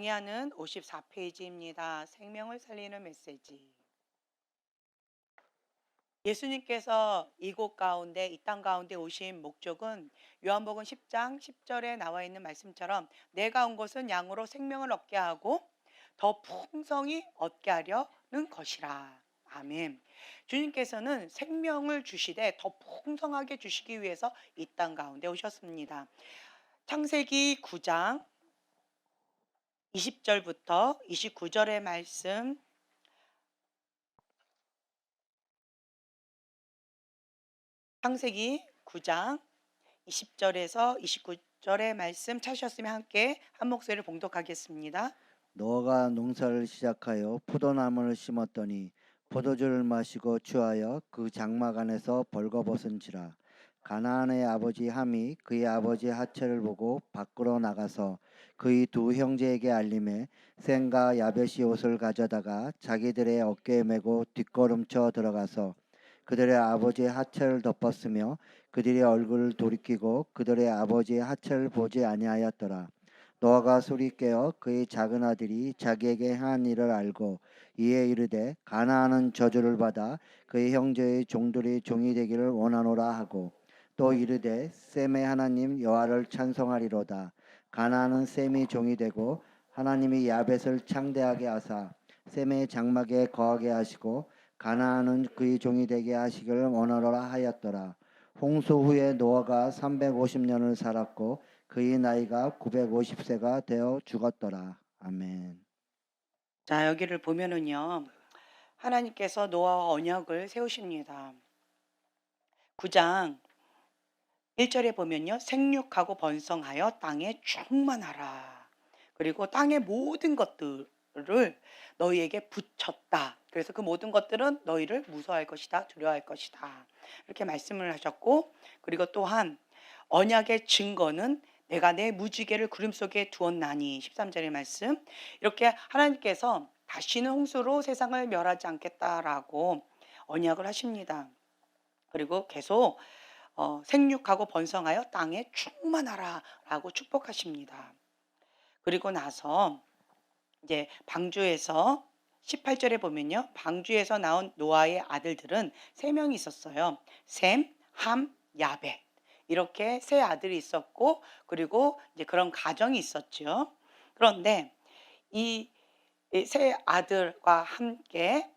강의하는 54페이지입니다. 생명을 살리는 메시지. 예수님께서 이곳 가운데, 이 땅 가운데 오신 목적은 요한복음 10장 10절에 나와 있는 말씀처럼 내가 온 것은 양으로 생명을 얻게 하고 더 풍성히 얻게 하려는 것이라. 아멘. 주님께서는 생명을 주시되 더 풍성하게 주시기 위해서 이 땅 가운데 오셨습니다. 창세기 9장 20절부터 29절의 말씀, 창세기 9장 20절에서 29절의 말씀 찾으셨으면 함께 한 목소리를 봉독하겠습니다. 노아가 농사를 시작하여 포도나무를 심었더니 포도주를 마시고 취하여 그 장막 안에서 벌거벗은지라. 가나안의 아버지 함이 그의 아버지 하체를 보고 밖으로 나가서 그의 두 형제에게 알림해 셈과 야벳이 옷을 가져다가 자기들의 어깨에 메고 뒷걸음쳐 들어가서 그들의 아버지의 하체를 덮었으며 그들의 얼굴을 돌이키고 그들의 아버지의 하체를 보지 아니하였더라. 노아가 소리 깨어 그의 작은 아들이 자기에게 행한 일을 알고 이에 이르되 가나안은 저주를 받아 그의 형제의 종들이 종이 되기를 원하노라 하고 또 이르되 셈의 하나님 여호와를 찬송하리로다. 가나안은 셈이 종이 되고 하나님이 야벳을 창대하게 하사 셈의 장막에 거하게 하시고 가나안은 그의 종이 되게 하시기를 원하노라 하였더라. 홍수 후에 노아가 350년을 살았고 그의 나이가 950세가 되어 죽었더라. 아멘. 자, 여기를 보면은요, 하나님께서 노아와 언약을 세우십니다. 9장 1절에 보면요, 생육하고 번성하여 땅에 충만하라. 그리고 땅의 모든 것들을 너희에게 붙였다. 그래서 그 모든 것들은 너희를 무서워할 것이다, 두려워할 것이다. 이렇게 말씀을 하셨고, 그리고 또한 언약의 증거는 내가 내 무지개를 구름 속에 두었나니 13절의 말씀. 이렇게 하나님께서 다시는 홍수로 세상을 멸하지 않겠다라고 언약을 하십니다. 그리고 계속 생육하고 번성하여 땅에 충만하라라고 축복하십니다. 그리고 나서 이제 방주에서 18절에 보면요, 방주에서 나온 노아의 아들들은 세 명이 있었어요. 셈, 함, 야벳. 이렇게 세 아들이 있었고, 그리고 이제 그런 가정이 있었죠. 그런데 이 세 아들과 함께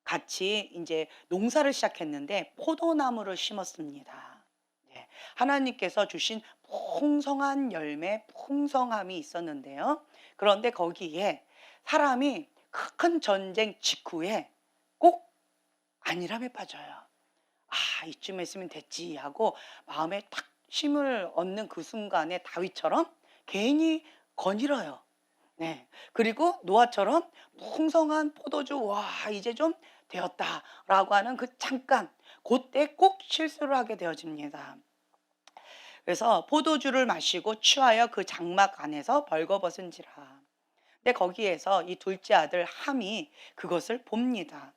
같이 이제 농사를 시작했는데 포도나무를 심었습니다. 네. 하나님께서 주신 풍성한 열매, 풍성함이 있었는데요. 그런데 거기에 사람이 큰 전쟁 직후에 꼭 안일함에 빠져요. 아, 이쯤 했으면 됐지 하고 마음에 탁 힘을 얻는 그 순간에 다윗처럼 괜히 거닐어요. 네. 그리고 노아처럼 풍성한 포도주, 와, 이제 좀 되었다라고 하는 그 잠깐, 그때 꼭 실수를 하게 되어집니다. 그래서 포도주를 마시고 취하여 그 장막 안에서 벌거벗은지라. 근데 거기에서 이 둘째 아들 함이 그것을 봅니다.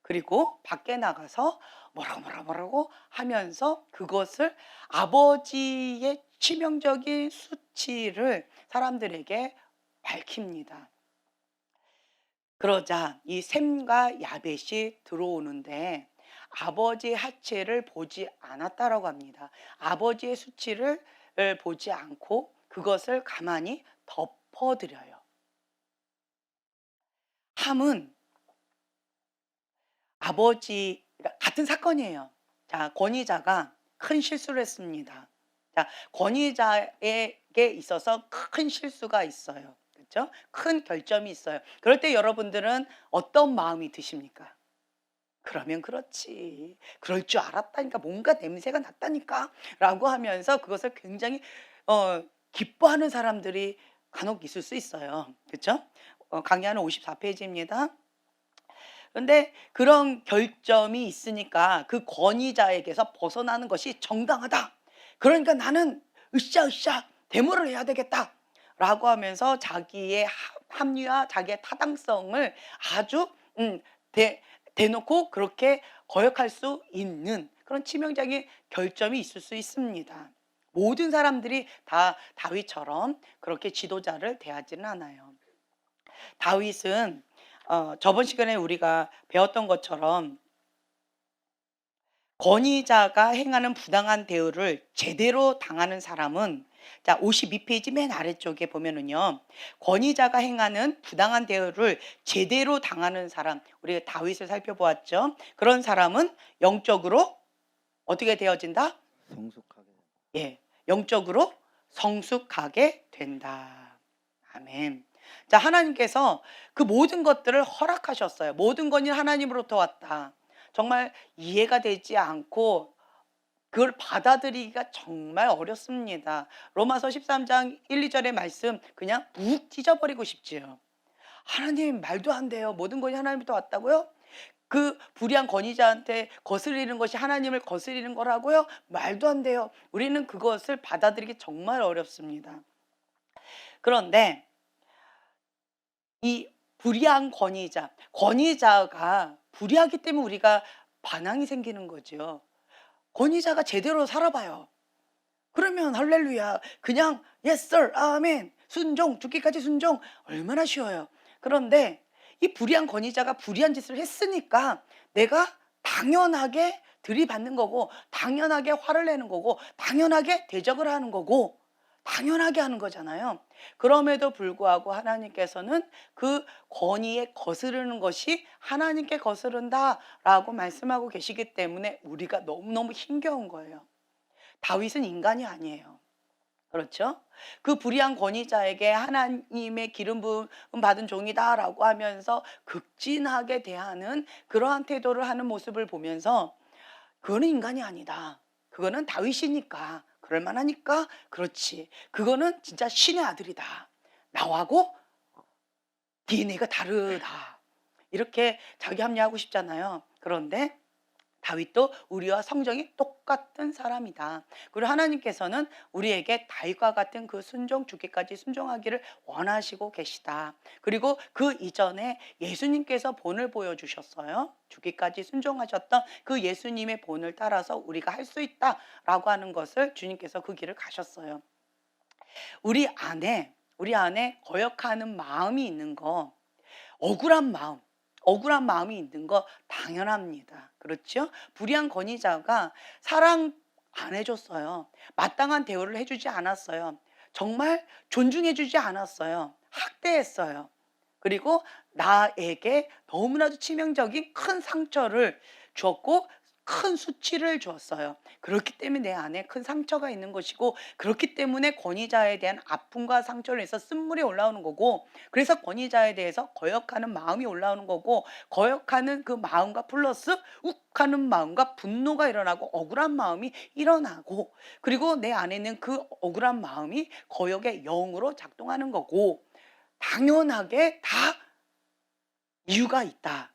그리고 밖에 나가서 뭐라고 하면서 그것을 아버지의 치명적인 수치를 사람들에게 밝힙니다. 그러자 이 셈과 야벳이 들어오는데 아버지의 하체를 보지 않았다라고 합니다. 아버지의 수치를 보지 않고 그것을 가만히 덮어드려요. 함은 아버지, 그러니까 같은 사건이에요. 자, 권위자가 큰 실수를 했습니다. 자, 권위자에게 있어서 큰 실수가 있어요. 그렇죠? 큰 결점이 있어요. 그럴 때 여러분들은 어떤 마음이 드십니까? 그러면 그렇지. 그럴 줄 알았다니까. 뭔가 냄새가 났다니까.라고 하면서 그것을 굉장히 기뻐하는 사람들이 간혹 있을 수 있어요. 그렇죠? 강의하는 54페이지입니다. 그런데 그런 결점이 있으니까 그 권위자에게서 벗어나는 것이 정당하다. 그러니까 나는 으쌰으쌰 데모를 해야 되겠다라고 하면서 자기의 합리와 자기의 타당성을 아주 대놓고 그렇게 거역할 수 있는 그런 치명적인 결점이 있을 수 있습니다. 모든 사람들이 다 다윗처럼 그렇게 지도자를 대하지는 않아요. 다윗은 저번 시간에 우리가 배웠던 것처럼 권위자가 행하는 부당한 대우를 제대로 당하는 사람은, 자 52페이지 맨 아래쪽에 보면은요. 권위자가 행하는 부당한 대우를 제대로 당하는 사람, 우리가 다윗을 살펴보았죠. 그런 사람은 영적으로 어떻게 되어진다? 성숙하게. 예. 영적으로 성숙하게 된다. 아멘. 자, 하나님께서 그 모든 것들을 허락하셨어요. 모든 것이 하나님으로부터 왔다. 정말 이해가 되지 않고 그걸 받아들이기가 정말 어렵습니다. 로마서 13장 1, 2절의 말씀 그냥 묵 찢어버리고 싶지요. 하나님 말도 안 돼요. 모든 것이 하나님부터 왔다고요? 그 불의한 권위자한테 거스리는 것이 하나님을 거스리는 거라고요? 말도 안 돼요. 우리는 그것을 받아들이기 정말 어렵습니다. 그런데 이 불의한 권위자가 불의하기 때문에 우리가 반항이 생기는 거죠. 권위자가 제대로 살아봐요. 그러면 할렐루야. 그냥 yes sir, 아멘. 순종, 죽기까지 순종. 얼마나 쉬워요. 그런데 이 불의한 권위자가 불의한 짓을 했으니까 내가 당연하게 들이받는 거고, 당연하게 화를 내는 거고, 당연하게 대적을 하는 거고, 당연하게 하는 거잖아요. 그럼에도 불구하고 하나님께서는 그 권위에 거스르는 것이 하나님께 거스른다라고 말씀하고 계시기 때문에 우리가 너무너무 힘겨운 거예요. 다윗은 인간이 아니에요. 그렇죠? 그 불의한 권위자에게 하나님의 기름 부음 받은 종이다라고 하면서 극진하게 대하는 그러한 태도를 하는 모습을 보면서 그거는 인간이 아니다. 그거는 다윗이니까, 그럴 만하니까 그렇지. 그거는 진짜 신의 아들이다. 나하고 DNA가 다르다. 이렇게 자기 합리하고 싶잖아요. 그런데 다윗도 우리와 성정이 똑같은 사람이다. 그리고 하나님께서는 우리에게 다윗과 같은 그 순종, 죽기까지 순종하기를 원하시고 계시다. 그리고 그 이전에 예수님께서 본을 보여주셨어요. 죽기까지 순종하셨던 그 예수님의 본을 따라서 우리가 할 수 있다라고 하는 것을 주님께서 그 길을 가셨어요. 우리 안에 거역하는 마음이 있는 거, 억울한 마음, 억울한 마음이 있는 거 당연합니다. 그렇죠? 불의한 권위자가 사랑 안 해줬어요. 마땅한 대우를 해주지 않았어요. 정말 존중해주지 않았어요. 학대했어요. 그리고 나에게 너무나도 치명적인 큰 상처를 주었고 큰 수치를 주었어요. 그렇기 때문에 내 안에 큰 상처가 있는 것이고, 그렇기 때문에 권위자에 대한 아픔과 상처를 해서 쓴물이 올라오는 거고, 그래서 권위자에 대해서 거역하는 마음이 올라오는 거고, 거역하는 그 마음과 플러스 욱하는 마음과 분노가 일어나고 억울한 마음이 일어나고, 그리고 내 안에 있는 그 억울한 마음이 거역의 영으로 작동하는 거고, 당연하게 다 이유가 있다.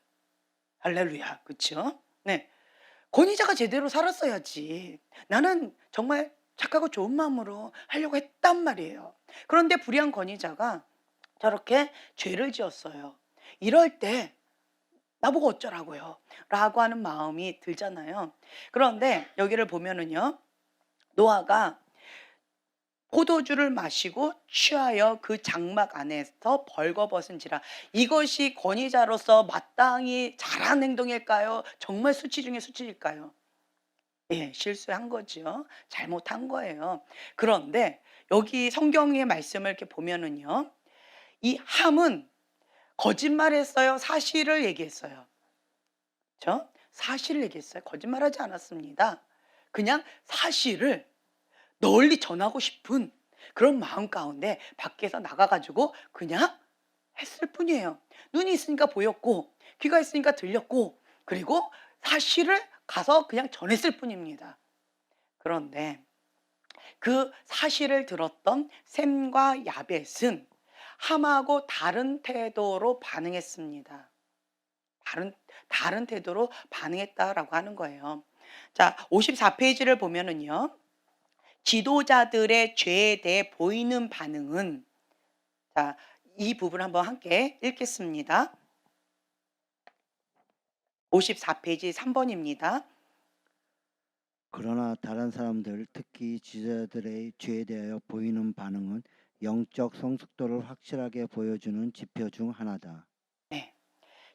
할렐루야. 그렇죠? 네. 권위자가 제대로 살았어야지. 나는 정말 착하고 좋은 마음으로 하려고 했단 말이에요. 그런데 불의한 권위자가 저렇게 죄를 지었어요. 이럴 때 나보고 어쩌라고요? 라고 하는 마음이 들잖아요. 그런데 여기를 보면은요. 노아가 포도주를 마시고 취하여 그 장막 안에서 벌거벗은지라. 이것이 권위자로서 마땅히 잘한 행동일까요? 정말 수치 중에 수치일까요? 예, 실수한 거죠. 잘못한 거예요. 그런데 여기 성경의 말씀을 이렇게 보면은요. 이 함은 거짓말했어요? 사실을 얘기했어요? 그렇죠? 사실을 얘기했어요. 거짓말하지 않았습니다. 그냥 사실을 널리 전하고 싶은 그런 마음 가운데 밖에서 나가 가지고 그냥 했을 뿐이에요. 눈이 있으니까 보였고 귀가 있으니까 들렸고, 그리고 사실을 가서 그냥 전했을 뿐입니다. 그런데 그 사실을 들었던 셈과 야벳은 함하고 다른 태도로 반응했습니다. 다른 태도로 반응했다라고 하는 거예요. 자, 54페이지를 보면은요. 지도자들의 죄에 대해 보이는 반응은, 자, 이 부분 한번 함께 읽겠습니다. 54페이지 3번입니다. 그러나 다른 사람들, 특히 지도자들의 죄에 대하여 보이는 반응은 영적 성숙도를 확실하게 보여주는 지표 중 하나다. 네.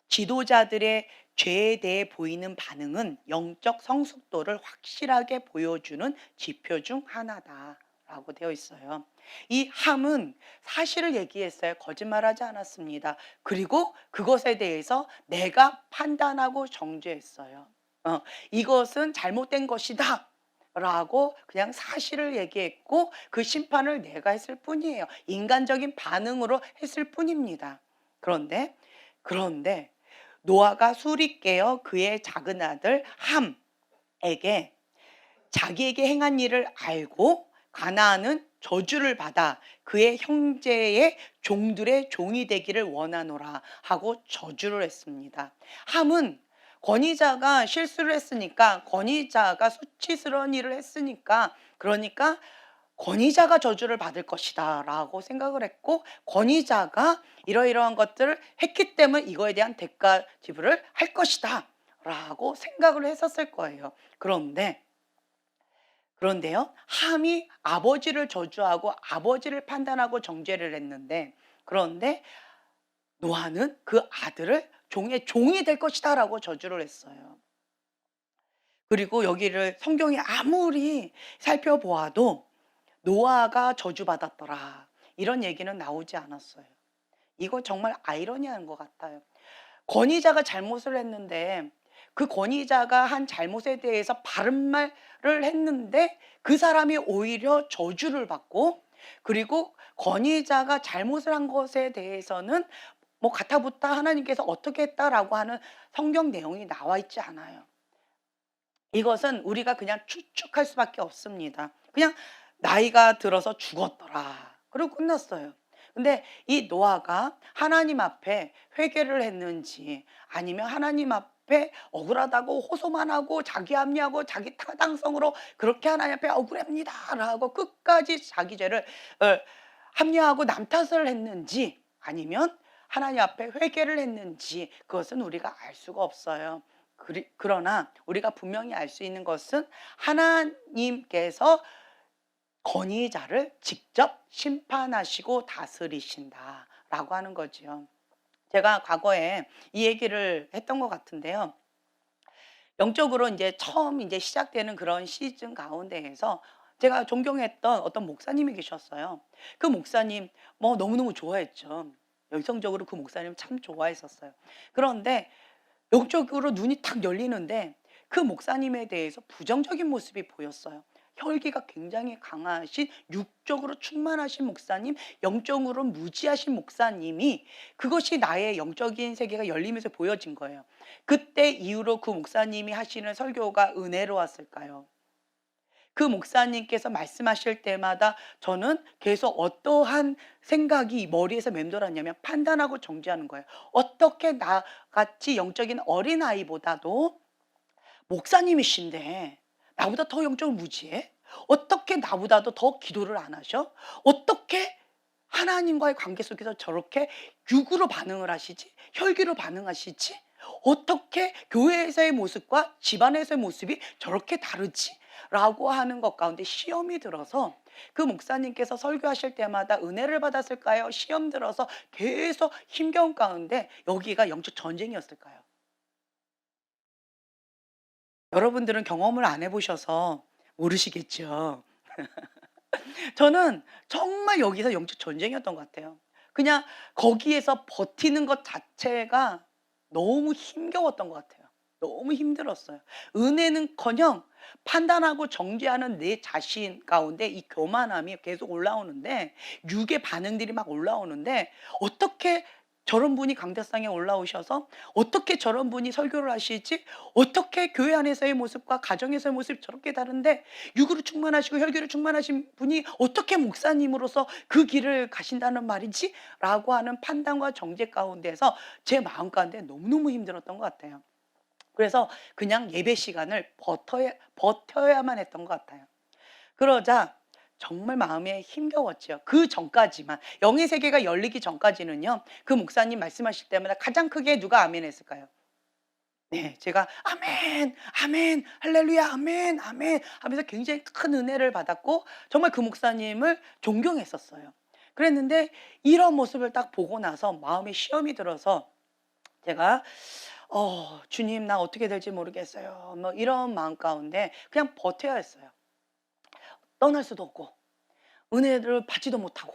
지도자들의 죄에 대해 보이는 반응은 영적 성숙도를 확실하게 보여주는 지표 중 하나다라고 되어 있어요. 이 함은 사실을 얘기했어요. 거짓말하지 않았습니다. 그리고 그것에 대해서 내가 판단하고 정죄했어요. 어, 이것은 잘못된 것이다. 라고 그냥 사실을 얘기했고 그 심판을 내가 했을 뿐이에요. 인간적인 반응으로 했을 뿐입니다. 그런데 그런데 노아가 술이 깨어 그의 작은 아들 함에게 자기에게 행한 일을 알고 가나안은 저주를 받아 그의 형제의 종들의 종이 되기를 원하노라 하고 저주를 했습니다. 함은 권위자가 실수를 했으니까 권위자가 수치스러운 일을 했으니까 그러니까 권위자가 저주를 받을 것이다 라고 생각을 했고 권위자가 이러이러한 것들을 했기 때문에 이거에 대한 대가 지불을 할 것이다 라고 생각을 했었을 거예요. 그런데요, 함이 아버지를 저주하고 아버지를 판단하고 정죄를 했는데 그런데 노아는 그 아들을 종의 종이 될 것이다 라고 저주를 했어요. 그리고 여기를 성경이 아무리 살펴보아도 노아가 저주받았더라. 이런 얘기는 나오지 않았어요. 이거 정말 아이러니한 것 같아요. 권위자가 잘못을 했는데 그 권위자가 한 잘못에 대해서 바른 말을 했는데 그 사람이 오히려 저주를 받고 그리고 권위자가 잘못을 한 것에 대해서는 뭐 가타부타 하나님께서 어떻게 했다라고 하는 성경 내용이 나와 있지 않아요. 이것은 우리가 그냥 추측할 수밖에 없습니다. 그냥 나이가 들어서 죽었더라. 그리고 끝났어요. 근데 이 노아가 하나님 앞에 회개를 했는지 아니면 하나님 앞에 억울하다고 호소만 하고 자기 합리하고 자기 타당성으로 그렇게 하나님 앞에 억울합니다라고 끝까지 자기 죄를 어, 합리화하고 남 탓을 했는지 아니면 하나님 앞에 회개를 했는지 그것은 우리가 알 수가 없어요. 그러나 우리가 분명히 알 수 있는 것은 하나님께서 권위자를 직접 심판하시고 다스리신다라고 하는 거지요. 제가 과거에 이 얘기를 했던 것 같은데요. 영적으로 이제 처음 이제 시작되는 그런 시즌 가운데에서 제가 존경했던 어떤 목사님이 계셨어요. 그 목사님 뭐 너무너무 좋아했죠. 열성적으로 그 목사님 참 좋아했었어요. 그런데 영적으로 눈이 탁 열리는데 그 목사님에 대해서 부정적인 모습이 보였어요. 혈기가 굉장히 강하신 육적으로 충만하신 목사님, 영적으로 무지하신 목사님이 그것이 나의 영적인 세계가 열리면서 보여진 거예요. 그때 이후로 그 목사님이 하시는 설교가 은혜로웠을까요? 그 목사님께서 말씀하실 때마다 저는 계속 어떠한 생각이 머리에서 맴돌았냐면 판단하고 정죄하는 거예요. 어떻게 나같이 영적인 어린아이보다도 목사님이신데 나보다 더 영적으로 무지해? 어떻게 나보다도 더 기도를 안 하셔? 어떻게 하나님과의 관계 속에서 저렇게 육으로 반응을 하시지? 혈기로 반응하시지? 어떻게 교회에서의 모습과 집안에서의 모습이 저렇게 다르지? 라고 하는 것 가운데 시험이 들어서 그 목사님께서 설교하실 때마다 은혜를 받았을까요? 시험 들어서 계속 힘겨운 가운데 여기가 영적 전쟁이었을까요? 여러분들은 경험을 안 해보셔서 모르시겠죠. 저는 정말 여기서 영적 전쟁이었던 것 같아요. 그냥 거기에서 버티는 것 자체가 너무 힘겨웠던 것 같아요. 너무 힘들었어요. 은혜는커녕 판단하고 정죄하는 내 자신 가운데 이 교만함이 계속 올라오는데 육의 반응들이 막 올라오는데 어떻게 저런 분이 강대상에 올라오셔서 어떻게 저런 분이 설교를 하시지? 어떻게 교회 안에서의 모습과 가정에서의 모습이 저렇게 다른데 육으로 충만하시고 혈기로 충만하신 분이 어떻게 목사님으로서 그 길을 가신다는 말이지? 라고 하는 판단과 정죄 가운데서 제 마음 가운데 너무너무 힘들었던 것 같아요. 그래서 그냥 예배 시간을 버텨야만 했던 것 같아요. 그러자 정말 마음에 힘겨웠죠. 그 전까지만 영의 세계가 열리기 전까지는요. 그 목사님 말씀하실 때마다 가장 크게 누가 아멘 했을까요? 네. 제가 "아멘. 아멘. 할렐루야. 아멘. 아멘." 하면서 굉장히 큰 은혜를 받았고 정말 그 목사님을 존경했었어요. 그랬는데 이런 모습을 딱 보고 나서 마음에 시험이 들어서 제가 주님 나 어떻게 될지 모르겠어요." 뭐 이런 마음 가운데 그냥 버텨야 했어요. 떠날 수도 없고 은혜를 받지도 못하고.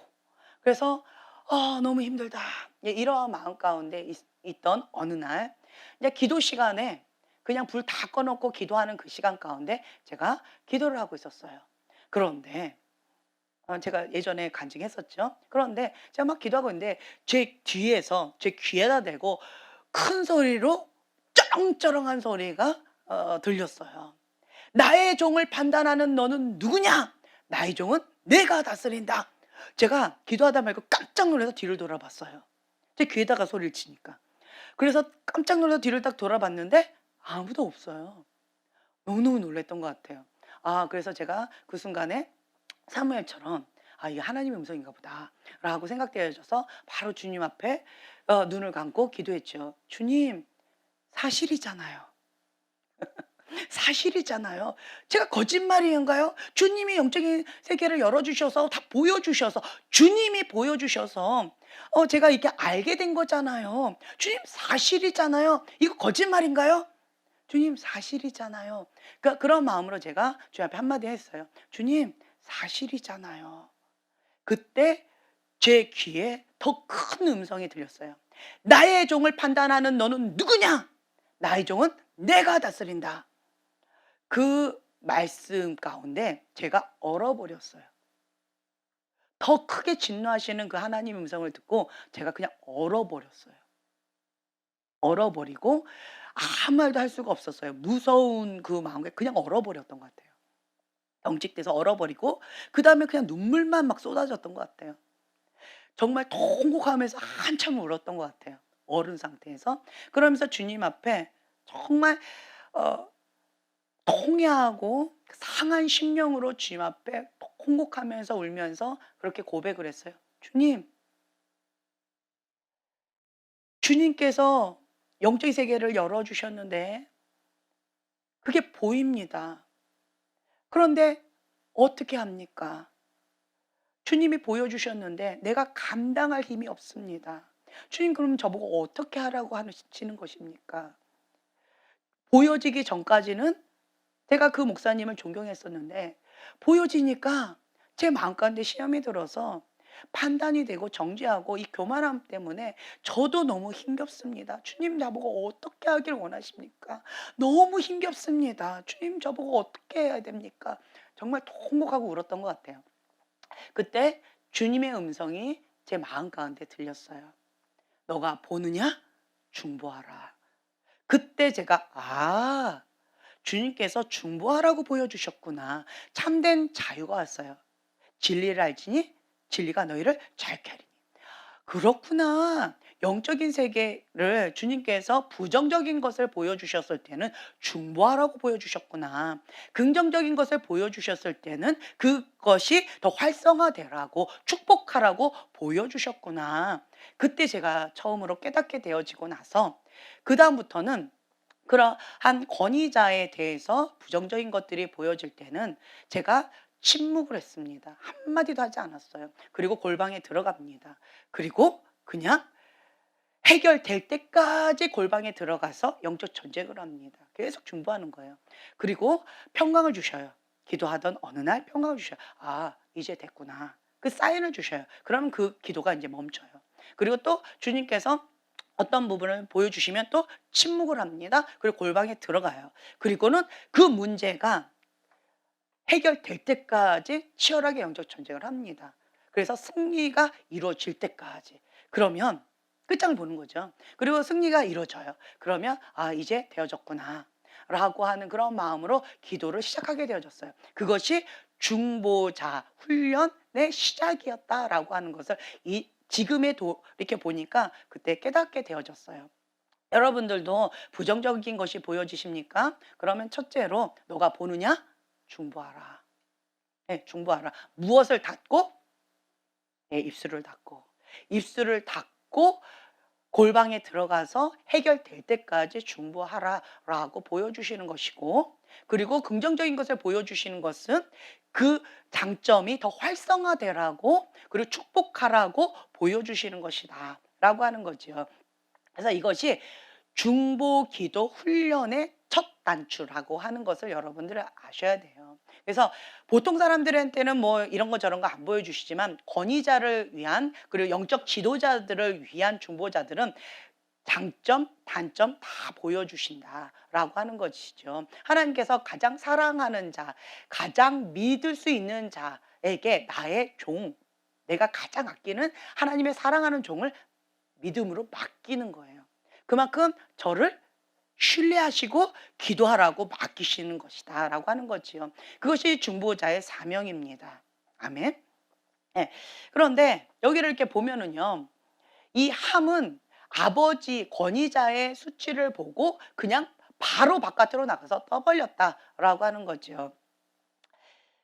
그래서 '아 너무 힘들다.' 예 이러한 마음 가운데 있던 어느 날 이제 기도 시간에 그냥 불 다 꺼 놓고 기도하는 그 시간 가운데 제가 기도를 하고 있었어요. 그런데 제가 예전에 간증했었죠. 그런데 제가 막 기도하고 있는데 제 뒤에서 제 귀에다 대고 큰 소리로 쩌렁쩌렁한 소리가 들렸어요. "나의 종을 판단하는 너는 누구냐? 나의 종은 내가 다스린다." 제가 기도하다 말고 깜짝 놀라서 뒤를 돌아봤어요. 제 귀에다가 소리를 치니까. 그래서 깜짝 놀라서 뒤를 딱 돌아봤는데 아무도 없어요. 너무너무 놀랐던 것 같아요. 그래서 제가 그 순간에 사무엘처럼 '아 이게 하나님의 음성인가 보다.'라고 생각되어져서 바로 주님 앞에 눈을 감고 기도했죠. "주님 사실이잖아요. 사실이잖아요. 제가 거짓말인가요? 주님이 영적인 세계를 열어주셔서 다 보여주셔서 주님이 보여주셔서 제가 이렇게 알게 된 거잖아요. 주님 사실이잖아요. 이거 거짓말인가요? 주님 사실이잖아요." 그러니까 그런 마음으로 제가 주님 앞에 한마디 했어요. "주님 사실이잖아요." 그때 제 귀에 더 큰 음성이 들렸어요. "나의 종을 판단하는 너는 누구냐? 나의 종은 내가 다스린다." 그 말씀 가운데 제가 얼어버렸어요. 더 크게 진노하시는 그 하나님의 음성을 듣고 제가 그냥 얼어버렸어요. 얼어버리고 아무 말도 할 수가 없었어요. 무서운 그 마음에 그냥 얼어버렸던 것 같아요. 경직돼서 얼어버리고 그다음에 그냥 눈물만 막 쏟아졌던 것 같아요. 정말 통곡하면서 한참 울었던 것 같아요, 얼은 상태에서. 그러면서 주님 앞에 정말 어 통회하고 상한 심령으로 주님 앞에 통곡하면서 울면서 그렇게 고백을 했어요. "주님, 주님께서 영적인 세계를 열어 주셨는데 그게 보입니다. 그런데 어떻게 합니까? 주님이 보여 주셨는데 내가 감당할 힘이 없습니다. 주님 그럼 저보고 어떻게 하라고 하시는 것입니까?" 보여지기 전까지는 제가 그 목사님을 존경했었는데 보여지니까 제 마음 가운데 시험이 들어서 판단이 되고 정죄하고 이 교만함 때문에 저도 너무 힘겹습니다. "주님 나보고 어떻게 하길 원하십니까? 너무 힘겹습니다. 주님 저보고 어떻게 해야 됩니까?" 정말 통곡하고 울었던 것 같아요. 그때 주님의 음성이 제 마음 가운데 들렸어요. "너가 보느냐? 중보하라." 그때 제가 주님께서 중보하라고 보여주셨구나. 참된 자유가 왔어요. 진리를 알지니 진리가 너희를 자유케 하리니. 그렇구나. 영적인 세계를 주님께서 부정적인 것을 보여주셨을 때는 중보하라고 보여주셨구나. 긍정적인 것을 보여주셨을 때는 그것이 더 활성화되라고 축복하라고 보여주셨구나. 그때 제가 처음으로 깨닫게 되어지고 나서 그다음부터는 그러한 권위자에 대해서 부정적인 것들이 보여질 때는 제가 침묵을 했습니다. 한마디도 하지 않았어요. 그리고 골방에 들어갑니다. 그리고 그냥 해결될 때까지 골방에 들어가서 영적 전쟁을 합니다. 계속 중보하는 거예요. 그리고 평강을 주셔요. 기도하던 어느 날 평강을 주셔요. 이제 됐구나. 그 사인을 주셔요. 그러면 그 기도가 이제 멈춰요. 그리고 또 주님께서 어떤 부분을 보여주시면 또 침묵을 합니다. 그리고 골방에 들어가요. 그리고는 그 문제가 해결될 때까지 치열하게 영적 전쟁을 합니다. 그래서 승리가 이루어질 때까지. 그러면 끝장을 보는 거죠. 그리고 승리가 이루어져요. 그러면 이제 되어졌구나. 라고 하는 그런 마음으로 기도를 시작하게 되어졌어요. 그것이 중보자 훈련의 시작이었다라고 하는 것을 지금에 이렇게 보니까 그때 깨닫게 되어졌어요. 여러분들도 부정적인 것이 보여지십니까? 그러면 첫째로 너가 보느냐? 중보하라. 네, 중보하라. 무엇을 닫고? 네, 입술을 닫고. 입술을 닫고 골방에 들어가서 해결될 때까지 중보하라라고 보여주시는 것이고, 그리고 긍정적인 것을 보여주시는 것은 그 장점이 더 활성화되라고, 그리고 축복하라고 보여주시는 것이다 라고 하는 거죠. 그래서 이것이 중보 기도 훈련의 첫 단추라고 하는 것을 여러분들은 아셔야 돼요. 그래서 보통 사람들한테는 뭐 이런 거 저런 거 안 보여주시지만, 권위자를 위한, 그리고 영적 지도자들을 위한 중보자들은 장점, 단점 다 보여주신다라고 하는 것이죠. 하나님께서 가장 사랑하는 자, 가장 믿을 수 있는 자에게 나의 종, 내가 가장 아끼는 하나님의 사랑하는 종을 믿음으로 맡기는 거예요. 그만큼 저를 신뢰하시고 기도하라고 맡기시는 것이다 라고 하는 거지요. 그것이 중보자의 사명입니다. 아멘. 네. 그런데 여기를 이렇게 보면은요, 이 함은 아버지 권위자의 수치를 보고 그냥 바로 바깥으로 나가서 떠벌렸다라고 하는 거죠.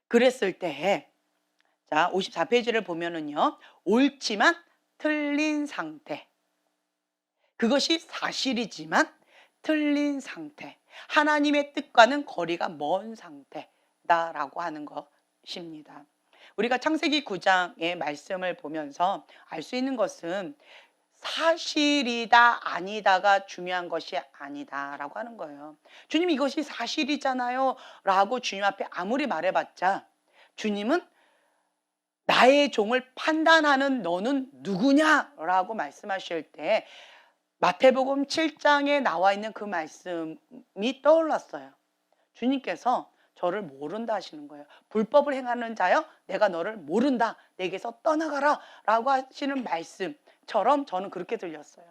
그랬을 때, 자, 54페이지를 보면은요, 옳지만 틀린 상태. 그것이 사실이지만 틀린 상태. 하나님의 뜻과는 거리가 먼 상태다라고 하는 것입니다. 우리가 창세기 9장의 말씀을 보면서 알 수 있는 것은 사실이다 아니다가 중요한 것이 아니다라고 하는 거예요. 주님 이것이 사실이잖아요 라고 주님 앞에 아무리 말해봤자, 주님은 나의 종을 판단하는 너는 누구냐라고 말씀하실 때 마태복음 7장에 나와 있는 그 말씀이 떠올랐어요. 주님께서 저를 모른다 하시는 거예요. 불법을 행하는 자여 내가 너를 모른다, 내게서 떠나가라 라고 하시는 말씀처럼 저는 그렇게 들렸어요.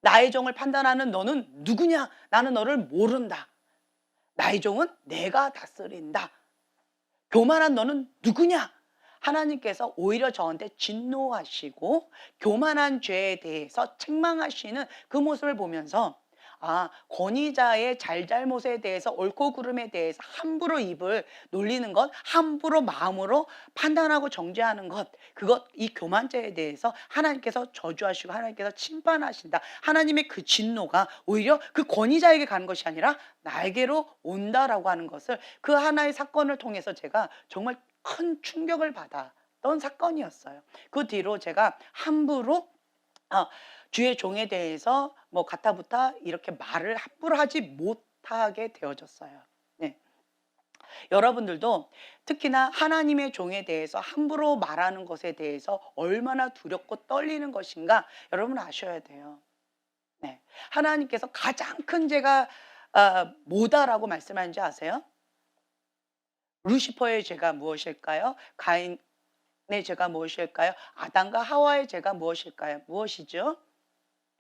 나의 종을 판단하는 너는 누구냐? 나는 너를 모른다. 나의 종은 내가 다스린다. 교만한 너는 누구냐? 하나님께서 오히려 저한테 진노하시고 교만한 죄에 대해서 책망하시는 그 모습을 보면서, 아, 권위자의 잘잘못에 대해서, 옳고 그름에 대해서 함부로 입을 놀리는 것, 함부로 마음으로 판단하고 정죄하는 것, 그것, 이 교만죄에 대해서 하나님께서 저주하시고 하나님께서 침판하신다. 하나님의 그 진노가 오히려 그 권위자에게 가는 것이 아니라 나에게로 온다라고 하는 것을, 그 하나의 사건을 통해서 제가 정말 큰 충격을 받았던 사건이었어요. 그 뒤로 제가 함부로 주의 종에 대해서 뭐 가타부타 이렇게 말을 함부로 하지 못하게 되어졌어요. 네. 여러분들도 특히나 하나님의 종에 대해서 함부로 말하는 것에 대해서 얼마나 두렵고 떨리는 것인가 여러분 아셔야 돼요. 네. 하나님께서 가장 큰 죄가 뭐다라고 말씀하는지 아세요? 루시퍼의 죄가 무엇일까요? 가인의 죄가 무엇일까요? 아담과 하와의 죄가 무엇일까요? 무엇이죠?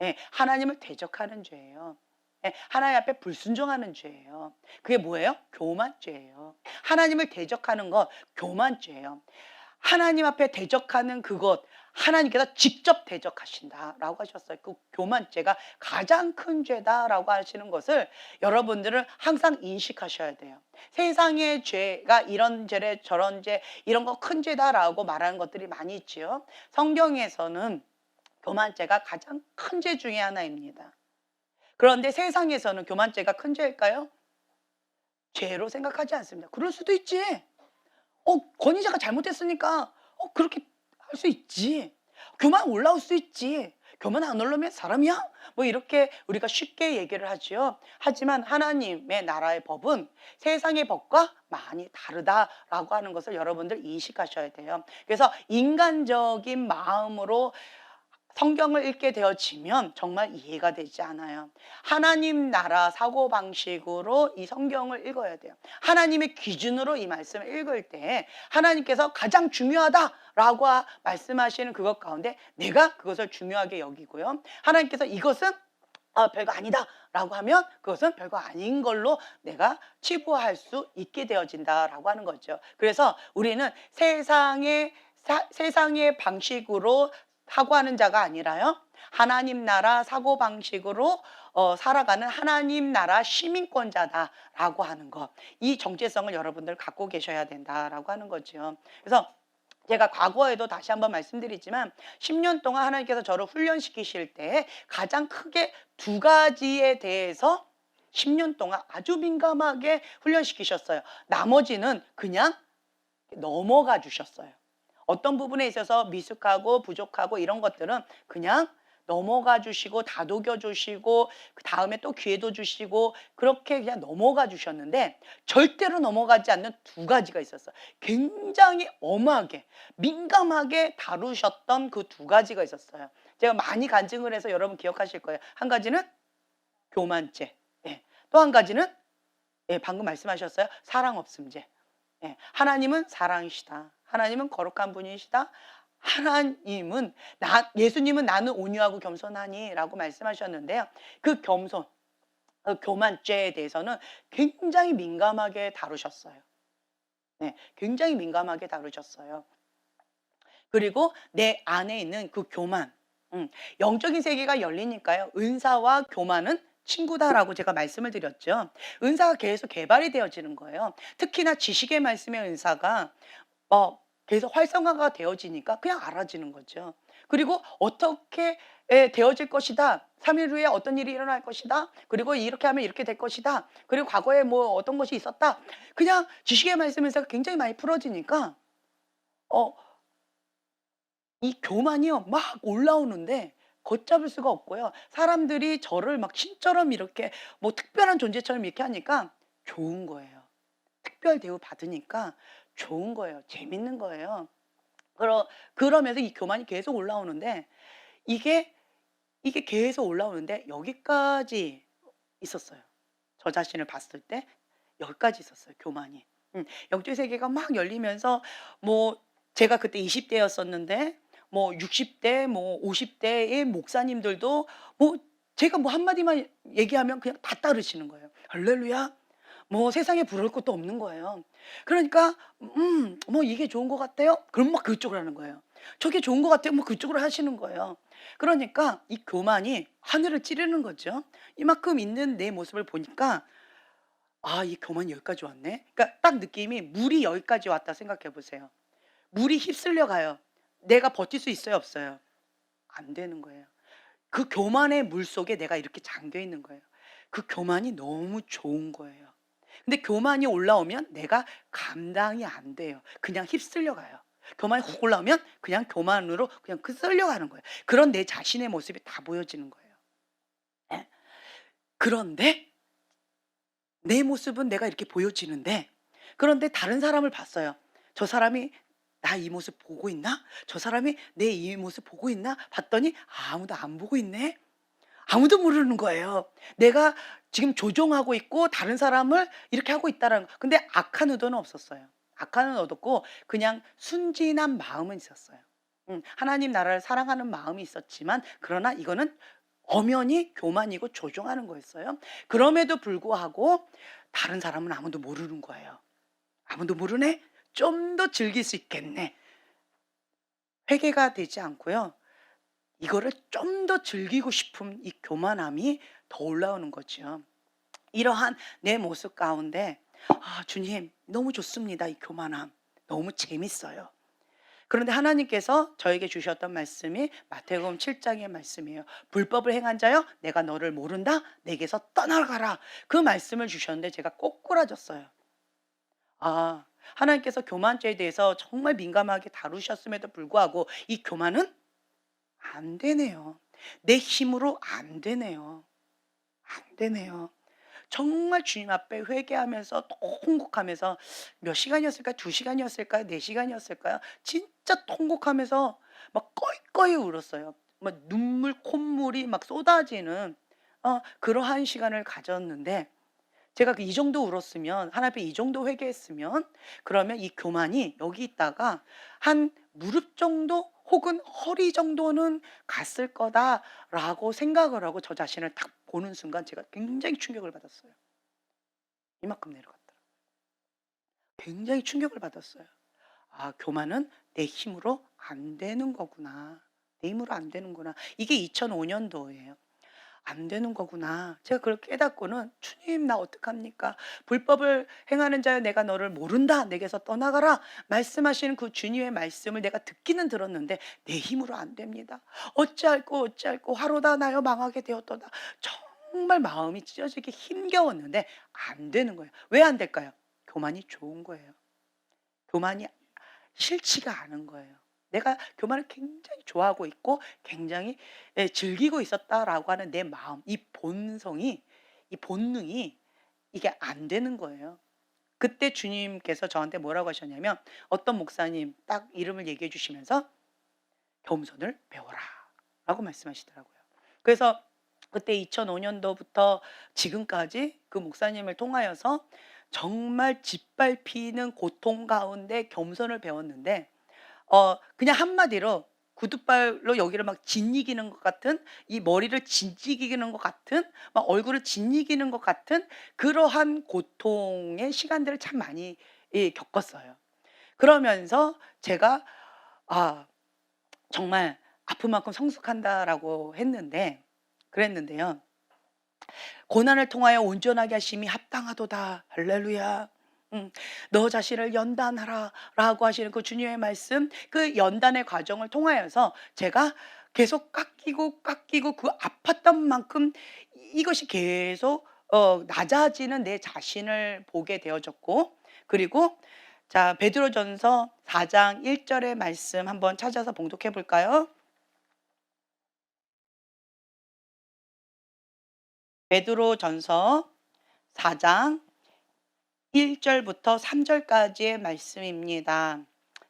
예, 하나님을 대적하는 죄예요. 예, 하나님 앞에 불순종하는 죄예요. 그게 뭐예요? 교만죄예요. 하나님을 대적하는 것, 교만죄예요. 하나님 앞에 대적하는 그것, 하나님께서 직접 대적하신다라고 하셨어요. 그 교만죄가 가장 큰 죄다라고 하시는 것을 여러분들은 항상 인식하셔야 돼요. 세상의 죄가 이런 죄래 저런 죄, 이런 거 큰 죄다라고 말하는 것들이 많이 있지요. 성경에서는 교만죄가 가장 큰 죄 중에 하나입니다. 그런데 세상에서는 교만죄가 큰 죄일까요? 죄로 생각하지 않습니다. 그럴 수도 있지. 권위자가 잘못했으니까 그렇게 할 수 있지. 교만 올라올 수 있지. 교만 안 올라오면 사람이야? 뭐 이렇게 우리가 쉽게 얘기를 하지요. 하지만 하나님의 나라의 법은 세상의 법과 많이 다르다라고 하는 것을 여러분들 인식하셔야 돼요. 그래서 인간적인 마음으로 성경을 읽게 되어지면 정말 이해가 되지 않아요. 하나님 나라 사고방식으로 이 성경을 읽어야 돼요. 하나님의 기준으로 이 말씀을 읽을 때 하나님께서 가장 중요하다라고 말씀하시는 그것 가운데 내가 그것을 중요하게 여기고요. 하나님께서 이것은 별거 아니다 라고 하면 그것은 별거 아닌 걸로 내가 치부할 수 있게 되어진다라고 하는 거죠. 그래서 우리는 세상의 방식으로 사고하는 자가 아니라요, 하나님 나라 사고방식으로 살아가는 하나님 나라 시민권자다라고 하는 것, 이 정체성을 여러분들 갖고 계셔야 된다라고 하는 거죠. 그래서 제가 과거에도 다시 한번 말씀드리지만 10년 동안 하나님께서 저를 훈련시키실 때 가장 크게 두 가지에 대해서 10년 동안 아주 민감하게 훈련시키셨어요. 나머지는 그냥 넘어가 주셨어요. 어떤 부분에 있어서 미숙하고 부족하고 이런 것들은 그냥 넘어가 주시고 다독여 주시고 그다음에 또 기회도 주시고 그렇게 그냥 넘어가 주셨는데 절대로 넘어가지 않는 두 가지가 있었어요. 굉장히 엄하게 민감하게 다루셨던 그 두 가지가 있었어요. 제가 많이 간증을 해서 여러분 기억하실 거예요. 한 가지는 교만죄. 예. 또 한 가지는 예, 방금 말씀하셨어요. 사랑 없음죄. 예. 하나님은 사랑이시다. 하나님은 거룩한 분이시다. 하나님은 예수님은 나는 온유하고 겸손하니라고 말씀하셨는데요. 그 겸손, 그 교만죄에 대해서는 굉장히 민감하게 다루셨어요. 네, 굉장히 민감하게 다루셨어요. 그리고 내 안에 있는 그 교만, 영적인 세계가 열리니까요. 은사와 교만은 친구다라고 제가 말씀을 드렸죠. 은사가 계속 개발이 되어지는 거예요. 특히나 지식의 말씀의 은사가 계속 활성화가 되어지니까 그냥 알아지는 거죠. 그리고 어떻게 되어질 것이다. 3일 후에 어떤 일이 일어날 것이다. 그리고 이렇게 하면 이렇게 될 것이다. 그리고 과거에 뭐 어떤 것이 있었다. 그냥 지식의 말씀에서 굉장히 많이 풀어지니까 어, 이 교만이요 막 올라오는데 걷잡을 수가 없고요. 사람들이 저를 막 신처럼 이렇게 뭐 특별한 존재처럼 이렇게 하니까 좋은 거예요. 특별 대우 받으니까 좋은 거예요. 재밌는 거예요. 그러면서 이 교만이 계속 올라오는데 이게 계속 올라오는데 여기까지 있었어요. 저 자신을 봤을 때 여기까지 있었어요, 교만이. 영적 세계가 막 열리면서 뭐 제가 그때 20 대였었는데 뭐 60 대, 뭐 50 대의 목사님들도 뭐 제가 뭐 한마디만 얘기하면 그냥 다 따르시는 거예요. 할렐루야. 뭐 세상에 부러울 것도 없는 거예요. 그러니까 뭐 "이게 좋은 것 같아요?" 그럼 막 그쪽으로 하는 거예요. "저게 좋은 것 같아요?" 뭐 그쪽으로 하시는 거예요. 그러니까 이 교만이 하늘을 찌르는 거죠. 이만큼 있는 내 모습을 보니까 '아 이 교만이 여기까지 왔네.' 그러니까 딱 느낌이 물이 여기까지 왔다 생각해 보세요. 물이 휩쓸려 가요. 내가 버틸 수 있어요 없어요? 안 되는 거예요. 그 교만의 물속에 내가 이렇게 잠겨 있는 거예요. 그 교만이 너무 좋은 거예요. 근데 교만이 올라오면 내가 감당이 안 돼요. 그냥 휩쓸려 가요. 교만이 훅 올라오면 그냥 교만으로 그냥 끌려가는 거예요. 그런 내 자신의 모습이 다 보여지는 거예요. 예. 그런데 내 모습은 내가 이렇게 보여지는데 그런데 다른 사람을 봤어요. '저 사람이 나 이 모습 보고 있나? 저 사람이 내 이 모습 보고 있나?' 봤더니 아무도 안 보고 있네. 아무도 모르는 거예요. 내가 지금 조종하고 있고 다른 사람을 이렇게 하고 있다라는 거. 근데 악한 의도는 없었어요. 악한 의도는 없었고 그냥 순진한 마음은 있었어요. 하나님 나라를 사랑하는 마음이 있었지만 그러나 이거는 엄연히 교만이고 조종하는 거였어요. 그럼에도 불구하고 다른 사람은 아무도 모르는 거예요. '아무도 모르네? 좀 더 즐길 수 있겠네.' 회개가 되지 않고요. 이거를 좀 더 즐기고 싶은 이 교만함이 더 올라오는 거죠. 이러한 내 모습 가운데 '아 주님 너무 좋습니다. 이 교만함. 너무 재밌어요.' 그런데 하나님께서 저에게 주셨던 말씀이 마태복음 7 장의 말씀이에요. "불법을 행한 자여 내가 너를 모른다. 내게서 떠나가라." 그 말씀을 주셨는데 제가 꼬꾸라졌어요. 아 하나님께서 교만죄에 대해서 정말 민감하게 다루셨음에도 불구하고 이 교만은 안 되네요. 내 힘으로 안 되네요. 안 되네요. 정말 주님 앞에 회개하면서 통곡하면서 몇 시간이었을까요? 2 시간이었을까요? 4 시간이었을까요? 진짜 통곡하면서 막 껄껄이 울었어요. 막 눈물 콧물이 막 쏟아지는 그러한 시간을 가졌는데 제가 이 정도 울었으면 하나님 앞에 이 정도 회개했으면 그러면 이 교만이 여기 있다가 한 무릎 정도 혹은 허리 정도는 갔을 거다라고 생각을 하고 저 자신을 딱 보는 순간 제가 굉장히 충격을 받았어요. 이만큼 내려갔더라고요. 굉장히 충격을 받았어요. '아 교만은 내 힘으로 안 되는 거구나. 내 힘으로 안 되는구나.' 이게 2005 년도예요. 안 되는 거구나. 제가 그걸 깨닫고는 '주님 나 어떡합니까? 불법을 행하는 자여 내가 너를 모른다. 내게서 떠나가라.' 말씀하시는 그 주님의 말씀을 내가 듣기는 들었는데 내 힘으로 안 됩니다. 어찌할꼬 어찌할꼬 화로다 나여 망하게 되었도다. 정말 마음이 찢어지기 힘겨웠는데 안 되는 거예요. 왜 안 될까요? 교만이 좋은 거예요. 교만이 싫지가 않은 거예요. 내가 교만을 굉장히 좋아하고 있고 굉장히 즐기고 있었다라고 하는 내 마음, 이 본성이, 이 본능이 이게 안 되는 거예요. 그때 주님께서 저한테 뭐라고 하셨냐면 어떤 목사님 딱 이름을 얘기해 주시면서 "겸손을 배워라."라고 말씀하시더라고요. 그래서 그때 2005년도부터 지금까지 그 목사님을 통하여서 정말 짓밟히는 고통 가운데 겸손을 배웠는데 그냥 한마디로 구둣발로 여기를 막 짓이기는 것 같은, 이 머리를 짓이기는 것 같은, 막 얼굴을 짓이기는 것 같은 그러한 고통의 시간들을 참 많이 겪었어요. 그러면서 제가 아 정말 '아픈 만큼 성숙한다.'라고 그랬는데요. 고난을 통하여 온전하게 하심이 합당하도다. 할렐루야. 너 자신을 연단하라라고 하시는 그 주님의 말씀, 그 연단의 과정을 통하여서 제가 계속 깎이고 그 아팠던 만큼 이것이 계속 낮아지는 내 자신을 보게 되어졌고, 그리고 자 베드로전서 4장 1 절의 말씀 한번 찾아서 봉독해 볼까요? 베드로전서 4장 1 절부터 3 절까지의 말씀입니다.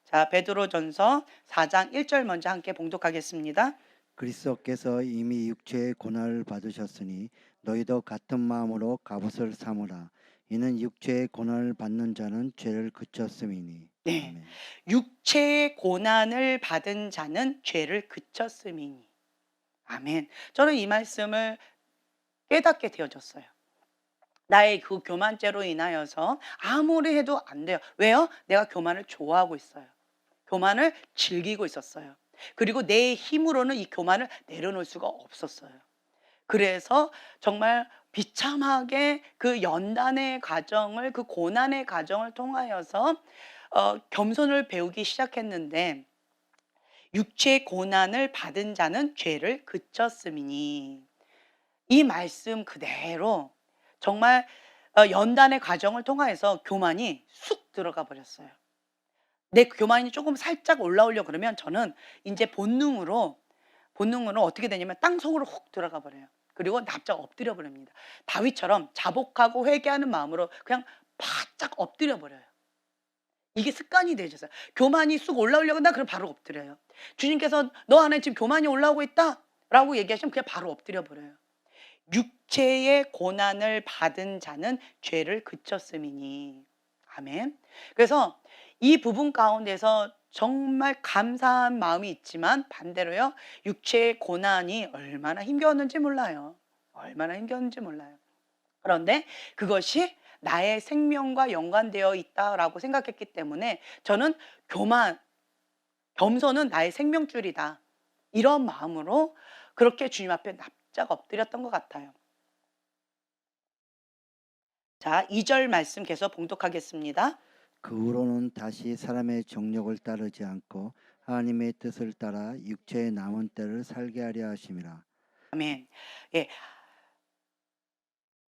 자, 베드로전서 4장 1절 먼저 함께 봉독하겠습니다. 그리스도께서 이미 육체의 고난을 받으셨으니 너희도 같은 마음으로 갑옷을 삼으라. 이는 육체의 고난을 받는 자는 죄를 그쳤음이니. 네. 아멘. 육체의 고난을 받은 자는 죄를 그쳤음이니. 아멘. 저는 이 말씀을 깨닫게 되어졌어요. 나의 그 교만죄로 인하여서 아무리 해도 안 돼요. 왜요? 내가 교만을 좋아하고 있어요. 교만을 즐기고 있었어요. 그리고 내 힘으로는 이 교만을 내려놓을 수가 없었어요. 그래서 정말 비참하게 그 연단의 과정을, 그 고난의 과정을 통하여서 겸손을 배우기 시작했는데 육체의 고난을 받은 자는 죄를 그쳤음이니, 이 말씀 그대로 정말 연단의 과정을 통하여서 교만이 쑥 들어가 버렸어요. 내 교만이 조금 살짝 올라오려 그러면 저는 인제 본능으로 어떻게 되냐면 땅속으로 훅 들어가 버려요. 그리고 납작 엎드려 버립니다. 다윗처럼 자복하고 회개하는 마음으로 그냥 바짝 엎드려 버려요. 이게 습관이 되셨어요. 교만이 쑥 올라오려고 한다 그럼 바로 엎드려요. 주님께서 "너 안에 지금 교만이 올라오고 있다."라고 얘기하시면 그냥 바로 엎드려 버려요. 육체의 고난을 받은 자는 죄를 그쳤음이니. 아멘. 그래서 이 부분 가운데서 정말 감사한 마음이 있지만 반대로요. 육체의 고난이 얼마나 힘겨웠는지 몰라요. 얼마나 힘겼는지 몰라요. 그런데 그것이 나의 생명과 연관되어 있다라고 생각했기 때문에 저는 교만, 겸손은 나의 생명줄이다. 이런 마음으로 그렇게 주님 앞에 납작 엎드렸던 것 같아요. 자, 2절 말씀 계속 봉독하겠습니다. 그 후로는 다시 사람의 정욕을 따르지 않고 하나님의 뜻을 따라 육체의 남은 때를 살게 하려 하심이라. 아멘. 예.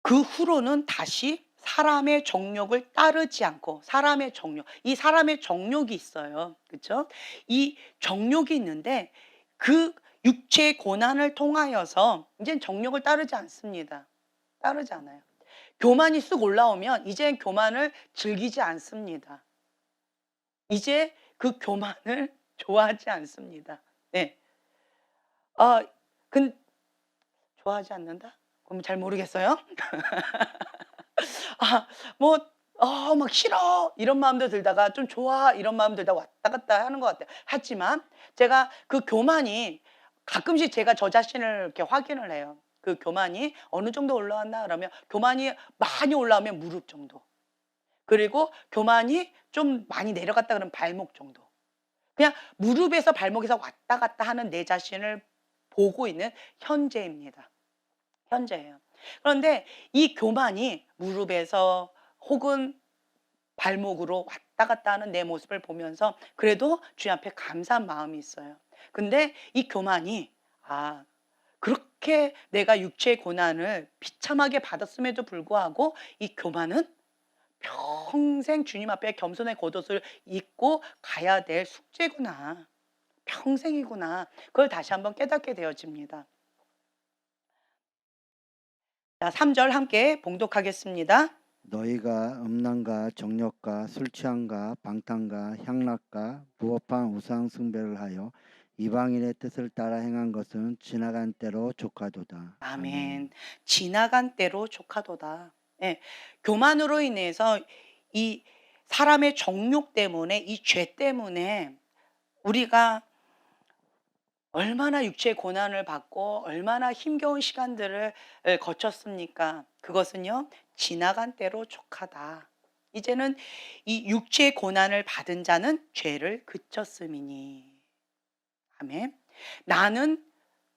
그 후로는 다시 사람의 정욕을 따르지 않고, 사람의 정욕, 이 사람의 정욕이 있어요. 그렇죠? 이 정욕이 있는데 그 육체의 고난을 통하여서 이제는 정욕을 따르지 않습니다. 따르지 않아요. 교만이 쑥 올라오면 이제 교만을 즐기지 않습니다. 이제 그 교만을 좋아하지 않습니다. 네. 아 근 좋아하지 않는다? 그럼 잘 모르겠어요. 아 뭐 막 "싫어." 이런 마음도 들다가 좀 "좋아." 이런 마음 들다가 왔다 갔다 하는 것 같아요. 하지만 제가 그 교만이 가끔씩 제가 저 자신을 이렇게 확인을 해요. 그 교만이 어느 정도 올라왔나 그러면 교만이 많이 올라오면 무릎 정도. 그리고 교만이 좀 많이 내려갔다 그러면 발목 정도. 그냥 무릎에서 발목에서 왔다 갔다 하는 내 자신을 보고 있는 현재입니다. 현재예요. 그런데 이 교만이 무릎에서 혹은 발목으로 왔다 갔다 하는 내 모습을 보면서 그래도 주님 앞에 감사한 마음이 있어요. 근데 이 교만이 그렇게 내가 육체의 고난을 비참하게 받았음에도 불구하고 이 교만은 평생 주님 앞에 겸손의 겉옷을 입고 가야 될 숙제구나. 평생이구나. 그걸 다시 한번 깨닫게 되어집니다. 자, 3절 함께 봉독하겠습니다. 너희가 음란과 정욕과 술 취함과 방탕과 향락과 부업한 우상 숭배를 하여 이방인의 뜻을 따라 행한 것은 지나간 때로 족하도다. 아멘. 지나간 때로 족하도다. 예. 교만으로 인해서 이 사람의 정욕 때문에 이 죄 때문에 우리가 얼마나 육체의 고난을 받고 얼마나 힘겨운 시간들을 거쳤습니까? 그것은요, 지나간 때로 족하다. 이제는 이 육체의 고난을 받은 자는 죄를 그쳤음이니. 아멘. 나는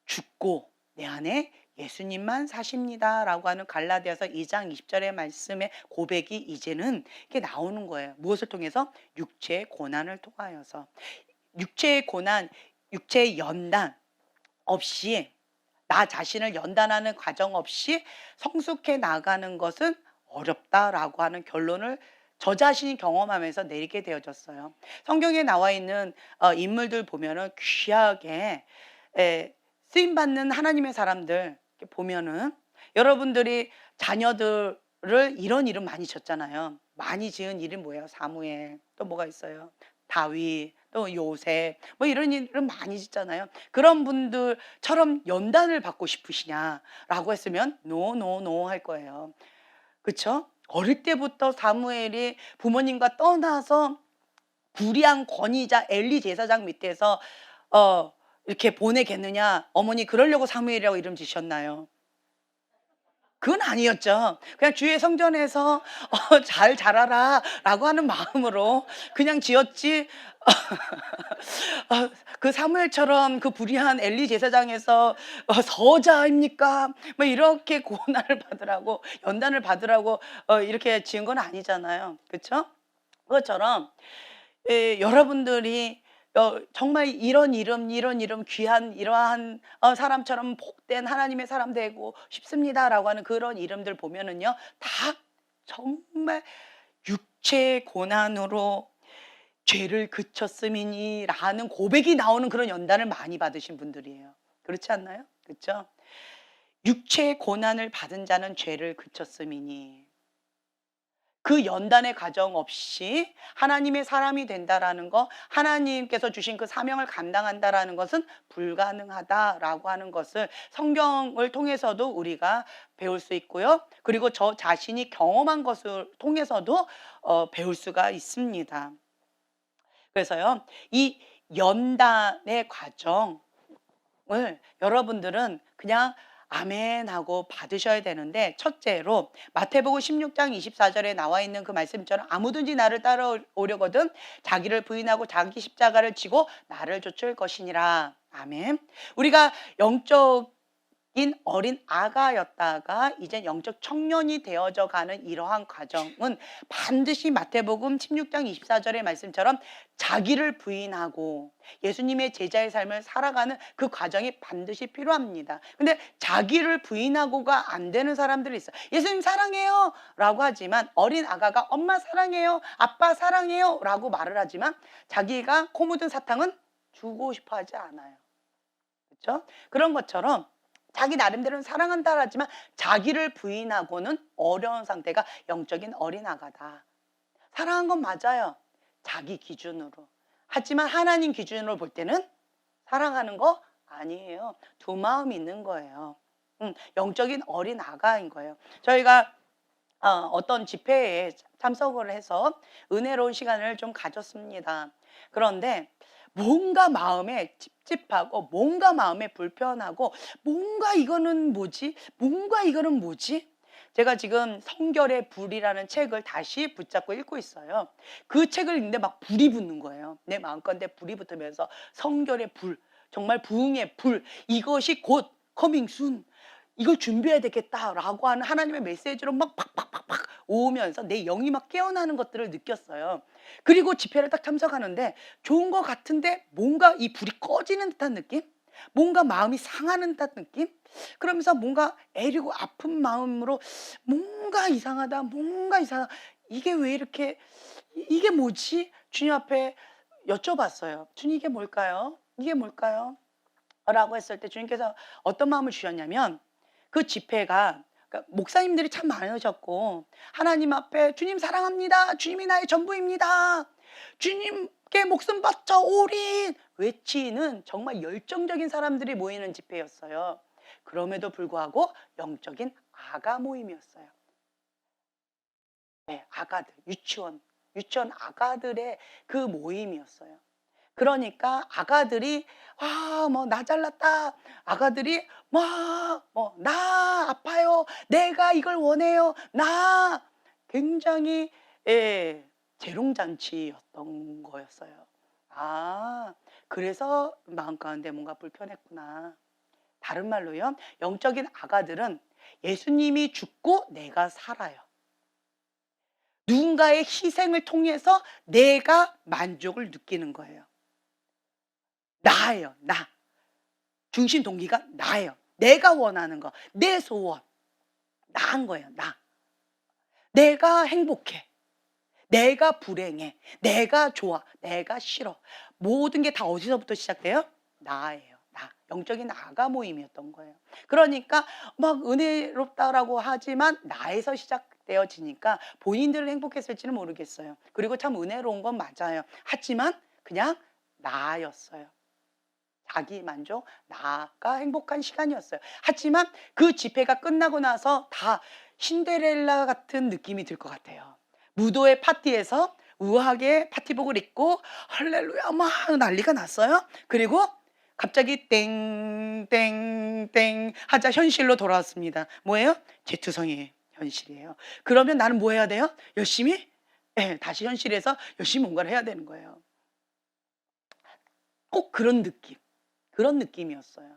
죽고 내 안에 예수님만 사십니다라고 하는 갈라디아서 2장 20절의 말씀의 고백이 이제는 이게 나오는 거예요. 무엇을 통해서? 육체의 고난을 통하여서. 육체의 고난, 육체의 연단 없이, 나 자신을 연단하는 과정 없이 성숙해 나가는 것은 어렵다라고 하는 결론을 저 자신이 경험하면서 내리게 되어졌어요. 성경에 나와 있는 인물들 보면은 귀하게 쓰임 받는 하나님의 사람들 보면은, 여러분들이 자녀들을 이런 이름 많이 졌잖아요. 많이 지은 이름 뭐예요? 사무엘, 또 뭐가 있어요? 다윗, 또 요셉, 뭐 이런 이름 많이 짓잖아요. 그런 분들처럼 연단을 받고 싶으시냐라고 했으면 노 할 거예요. 그렇죠? 어릴 때부터 사무엘이 부모님과 떠나서 불의한 권위자 엘리 제사장 밑에서 이렇게 보내겠느냐? 어머니 그러려고 사무엘이라고 이름 지셨나요? 그건 아니었죠. 그냥 주의 성전에서 잘 자라라라고 하는 마음으로 그냥 지었지. 그 사무엘처럼 그 불의한 엘리 제사장에서 서자입니까? 뭐 이렇게 고난을 받으라고, 연단을 받으라고 이렇게 지은 건 아니잖아요. 그렇죠? 그것처럼 여러분들이 정말 이런 이름 귀한 이러한 사람처럼 복된 하나님의 사람 되고 싶습니다라고 하는 그런 이름들 보면은요, 다 정말 육체의 고난으로 죄를 그쳤음이니라는 고백이 나오는 그런 연단을 많이 받으신 분들이에요. 그렇지 않나요? 그렇죠? 육체의 고난을 받은 자는 죄를 그쳤음이니, 그 연단의 과정 없이 하나님의 사람이 된다라는 거, 하나님께서 주신 그 사명을 감당한다라는 것은 불가능하다라고 하는 것을 성경을 통해서도 우리가 배울 수 있고요. 그리고 저 자신이 경험한 것을 통해서도 배울 수가 있습니다. 그래서요, 이 연단의 과정을 여러분들은 그냥 아멘 하고 받으셔야 되는데, 첫째로 마태복음 16장 24절에 나와 있는 그 말씀처럼 아무든지 나를 따라오려거든 자기를 부인하고 자기 십자가를 지고 나를 좇을 것이니라. 아멘. 우리가 영적인 어린 아가였다가 이제 영적 청년이 되어져 가는 이러한 과정은 반드시 마태복음 16장 24절의 말씀처럼 자기를 부인하고 예수님의 제자의 삶을 살아가는 그 과정이 반드시 필요합니다. 근데 자기를 부인하고가 안 되는 사람들이 있어요. 예수님 사랑해요 라고 하지만, 어린 아가가 엄마 사랑해요, 아빠 사랑해요 라고 말을 하지만 자기가 코 묻은 사탕은 주고 싶어 하지 않아요. 그렇죠? 그런 것처럼 자기 나름대로는 사랑한다 하지만 자기를 부인하고는 어려운 상태가 영적인 어린아가다. 사랑한 건 맞아요, 자기 기준으로. 하지만 하나님 기준으로 볼 때는 사랑하는 거 아니에요. 두 마음이 있는 거예요. 영적인 어린아가인 거예요. 저희가 어떤 집회에 참석을 해서 은혜로운 시간을 좀 가졌습니다. 그런데 뭔가 마음에 찝찝하고, 뭔가 마음에 불편하고, 뭔가 이거는 뭐지? 뭔가 이거는 뭐지? 제가 지금 성결의 불이라는 책을 다시 붙잡고 읽고 있어요. 그 책을 읽는데 막 불이 붙는 거예요. 내 마음가운데 불이 붙으면서 성결의 불, 정말 부흥의 불, 이것이 곧 커밍 순, 이걸 준비해야 되겠다라고 하는 하나님의 메시지로 막 팍팍팍팍 오면서 내 영이 막 깨어나는 것들을 느꼈어요. 그리고 집회를 딱 참석하는데 좋은 것 같은데 뭔가 이 불이 꺼지는 듯한 느낌? 뭔가 마음이 상하는 듯한 느낌? 그러면서 뭔가 애리고 아픈 마음으로 뭔가 이상하다, 뭔가 이상하다. 이게 왜 이렇게, 이게 뭐지? 주님 앞에 여쭤봤어요. 주님 이게 뭘까요? 이게 뭘까요? 라고 했을 때 주님께서 어떤 마음을 주셨냐면 그 집회가, 그러니까 목사님들이 참 많으셨고 하나님 앞에 주님 사랑합니다. 주님이 나의 전부입니다. 주님께 목숨 바쳐 올인 외치는 정말 열정적인 사람들이 모이는 집회였어요. 그럼에도 불구하고 영적인 아가 모임이었어요. 네, 아가들, 유치원 아가들의 그 모임이었어요. 그러니까 아가들이 뭐 나 잘났다. 아가들이 나 아파요. 내가 이걸 원해요. 나 굉장히 재롱잔치였던 거였어요. 아, 그래서 마음 가운데 뭔가 불편했구나. 다른 말로요. 영적인 아가들은 예수님이 죽고 내가 살아요. 누군가의 희생을 통해서 내가 만족을 느끼는 거예요. 나예요. 나. 중심 동기가 나예요. 내가 원하는 거. 내 소원. 나인 거예요. 나. 내가 행복해. 내가 불행해. 내가 좋아. 내가 싫어. 모든 게 다 어디서부터 시작돼요? 나예요. 나. 영적인 아가 모임이었던 거예요. 그러니까 막 은혜롭다라고 하지만 나에서 시작되어지니까 본인들은 행복했을지는 모르겠어요. 그리고 참 은혜로운 건 맞아요. 하지만 그냥 나였어요. 자기 만족, 나가 행복한 시간이었어요. 하지만 그 집회가 끝나고 나서 다 신데렐라 같은 느낌이 들 것 같아요. 무도의 파티에서 우아하게 파티복을 입고 할렐루야 막 난리가 났어요. 그리고 갑자기 땡땡땡 하자 현실로 돌아왔습니다. 뭐예요? 재투성이 현실이에요. 그러면 나는 뭐 해야 돼요? 열심히 다시 현실에서 열심히 뭔가를 해야 되는 거예요. 꼭 그런 느낌. 그런 느낌이었어요.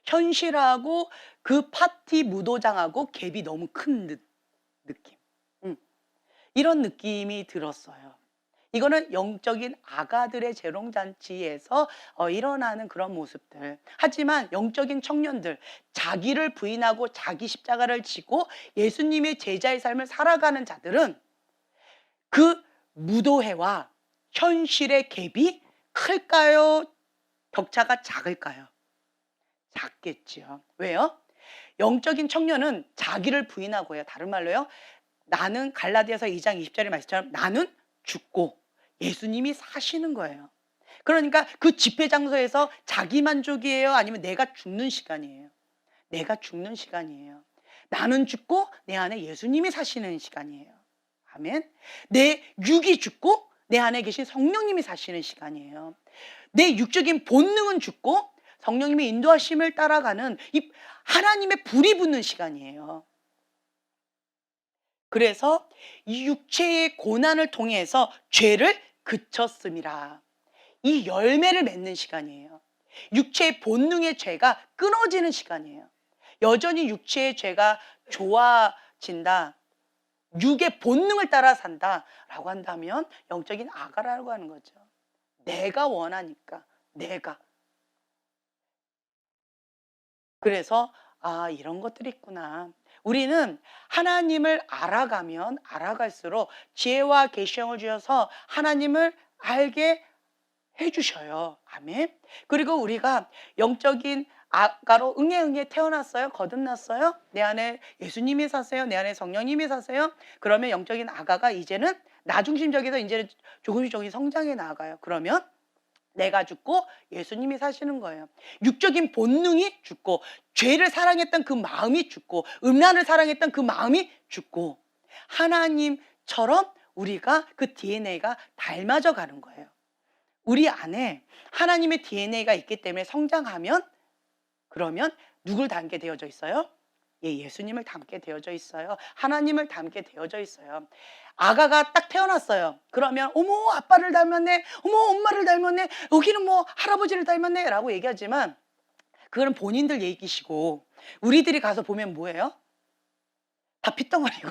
현실하고 그 파티 무도장하고 갭이 너무 큰 느낌. 이런 느낌이 들었어요. 이거는 영적인 아가들의 재롱잔치에서 일어나는 그런 모습들. 하지만 영적인 청년들, 자기를 부인하고 자기 십자가를 지고 예수님의 제자의 삶을 살아가는 자들은 그 무도회와 현실의 갭이 클까요? 격차가 작을까요? 작겠지요. 왜요? 영적인 청년은 자기를 부인하고 해요. 다른 말로요. 나는 갈라디아서 2장 20절의 말씀처럼 나는 죽고 예수님이 사시는 거예요. 그러니까 그 집회 장소에서 자기 만족이에요? 아니면 내가 죽는 시간이에요? 내가 죽는 시간이에요. 나는 죽고 내 안에 예수님이 사시는 시간이에요. 아멘. 내 육이 죽고 내 안에 계신 성령님이 사시는 시간이에요. 내 육적인 본능은 죽고 성령님의 인도하심을 따라가는 이 하나님의 불이 붙는 시간이에요. 그래서 이 육체의 고난을 통해서 죄를 그쳤음이라. 이 열매를 맺는 시간이에요. 육체의 본능의 죄가 끊어지는 시간이에요. 여전히 육체의 죄가 좋아진다. 육의 본능을 따라 산다라고 한다면 영적인 아가라고 하는 거죠. 내가 원하니까. 내가. 그래서 이런 것들이 있구나. 우리는 하나님을 알아가면 알아갈수록 지혜와 계시형을 주셔서 하나님을 알게 해주셔요. 아멘. 그리고 우리가 영적인 아가로 응애 태어났어요? 거듭났어요? 내 안에 예수님이 사세요? 내 안에 성령님이 사세요? 그러면 영적인 아가가 이제는 나 중심적에서 이제는 조금씩 성장해 나가요. 그러면 내가 죽고 예수님이 사시는 거예요. 육적인 본능이 죽고 죄를 사랑했던 그 마음이 죽고 음란을 사랑했던 그 마음이 죽고 하나님처럼 우리가 그 DNA가 닮아져 가는 거예요. 우리 안에 하나님의 DNA가 있기 때문에 성장하면 그러면 누굴 닮게 되어져 있어요? 예수님을 닮게 되어져 있어요. 하나님을 닮게 되어져 있어요. 아가가 딱 태어났어요. 그러면 어머 아빠를 닮았네. 어머 엄마를 닮았네. 여기는 뭐 할아버지를 닮았네 라고 얘기하지만 그거는 본인들 얘기시고 우리들이 가서 보면 뭐예요? 다 핏덩어리고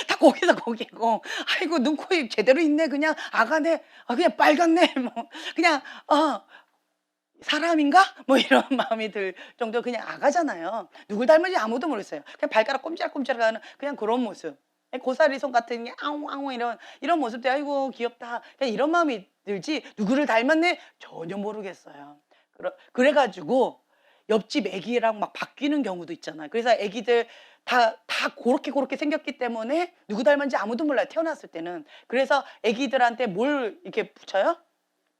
다 거기서 거기고 아이고 눈, 코, 입 제대로 있네. 그냥 아가네. 그냥 빨갛네. 뭐 그냥 사람인가? 뭐 이런 마음이 들 정도로 그냥 아가잖아요. 누굴 닮은지 아무도 모르겠어요. 그냥 발가락 꼼지락꼼지락하는 그냥 그런 모습. 고사리 손 같은 게 아웅아웅 이런 모습들 아이고 귀엽다. 그냥 이런 마음이 들지 누구를 닮았네? 전혀 모르겠어요. 그래 가지고 옆집 애기랑 막 바뀌는 경우도 있잖아요. 그래서 애기들 다 고렇게 생겼기 때문에 누구 닮았는지 아무도 몰라요, 태어났을 때는. 그래서 애기들한테 뭘 이렇게 붙여요?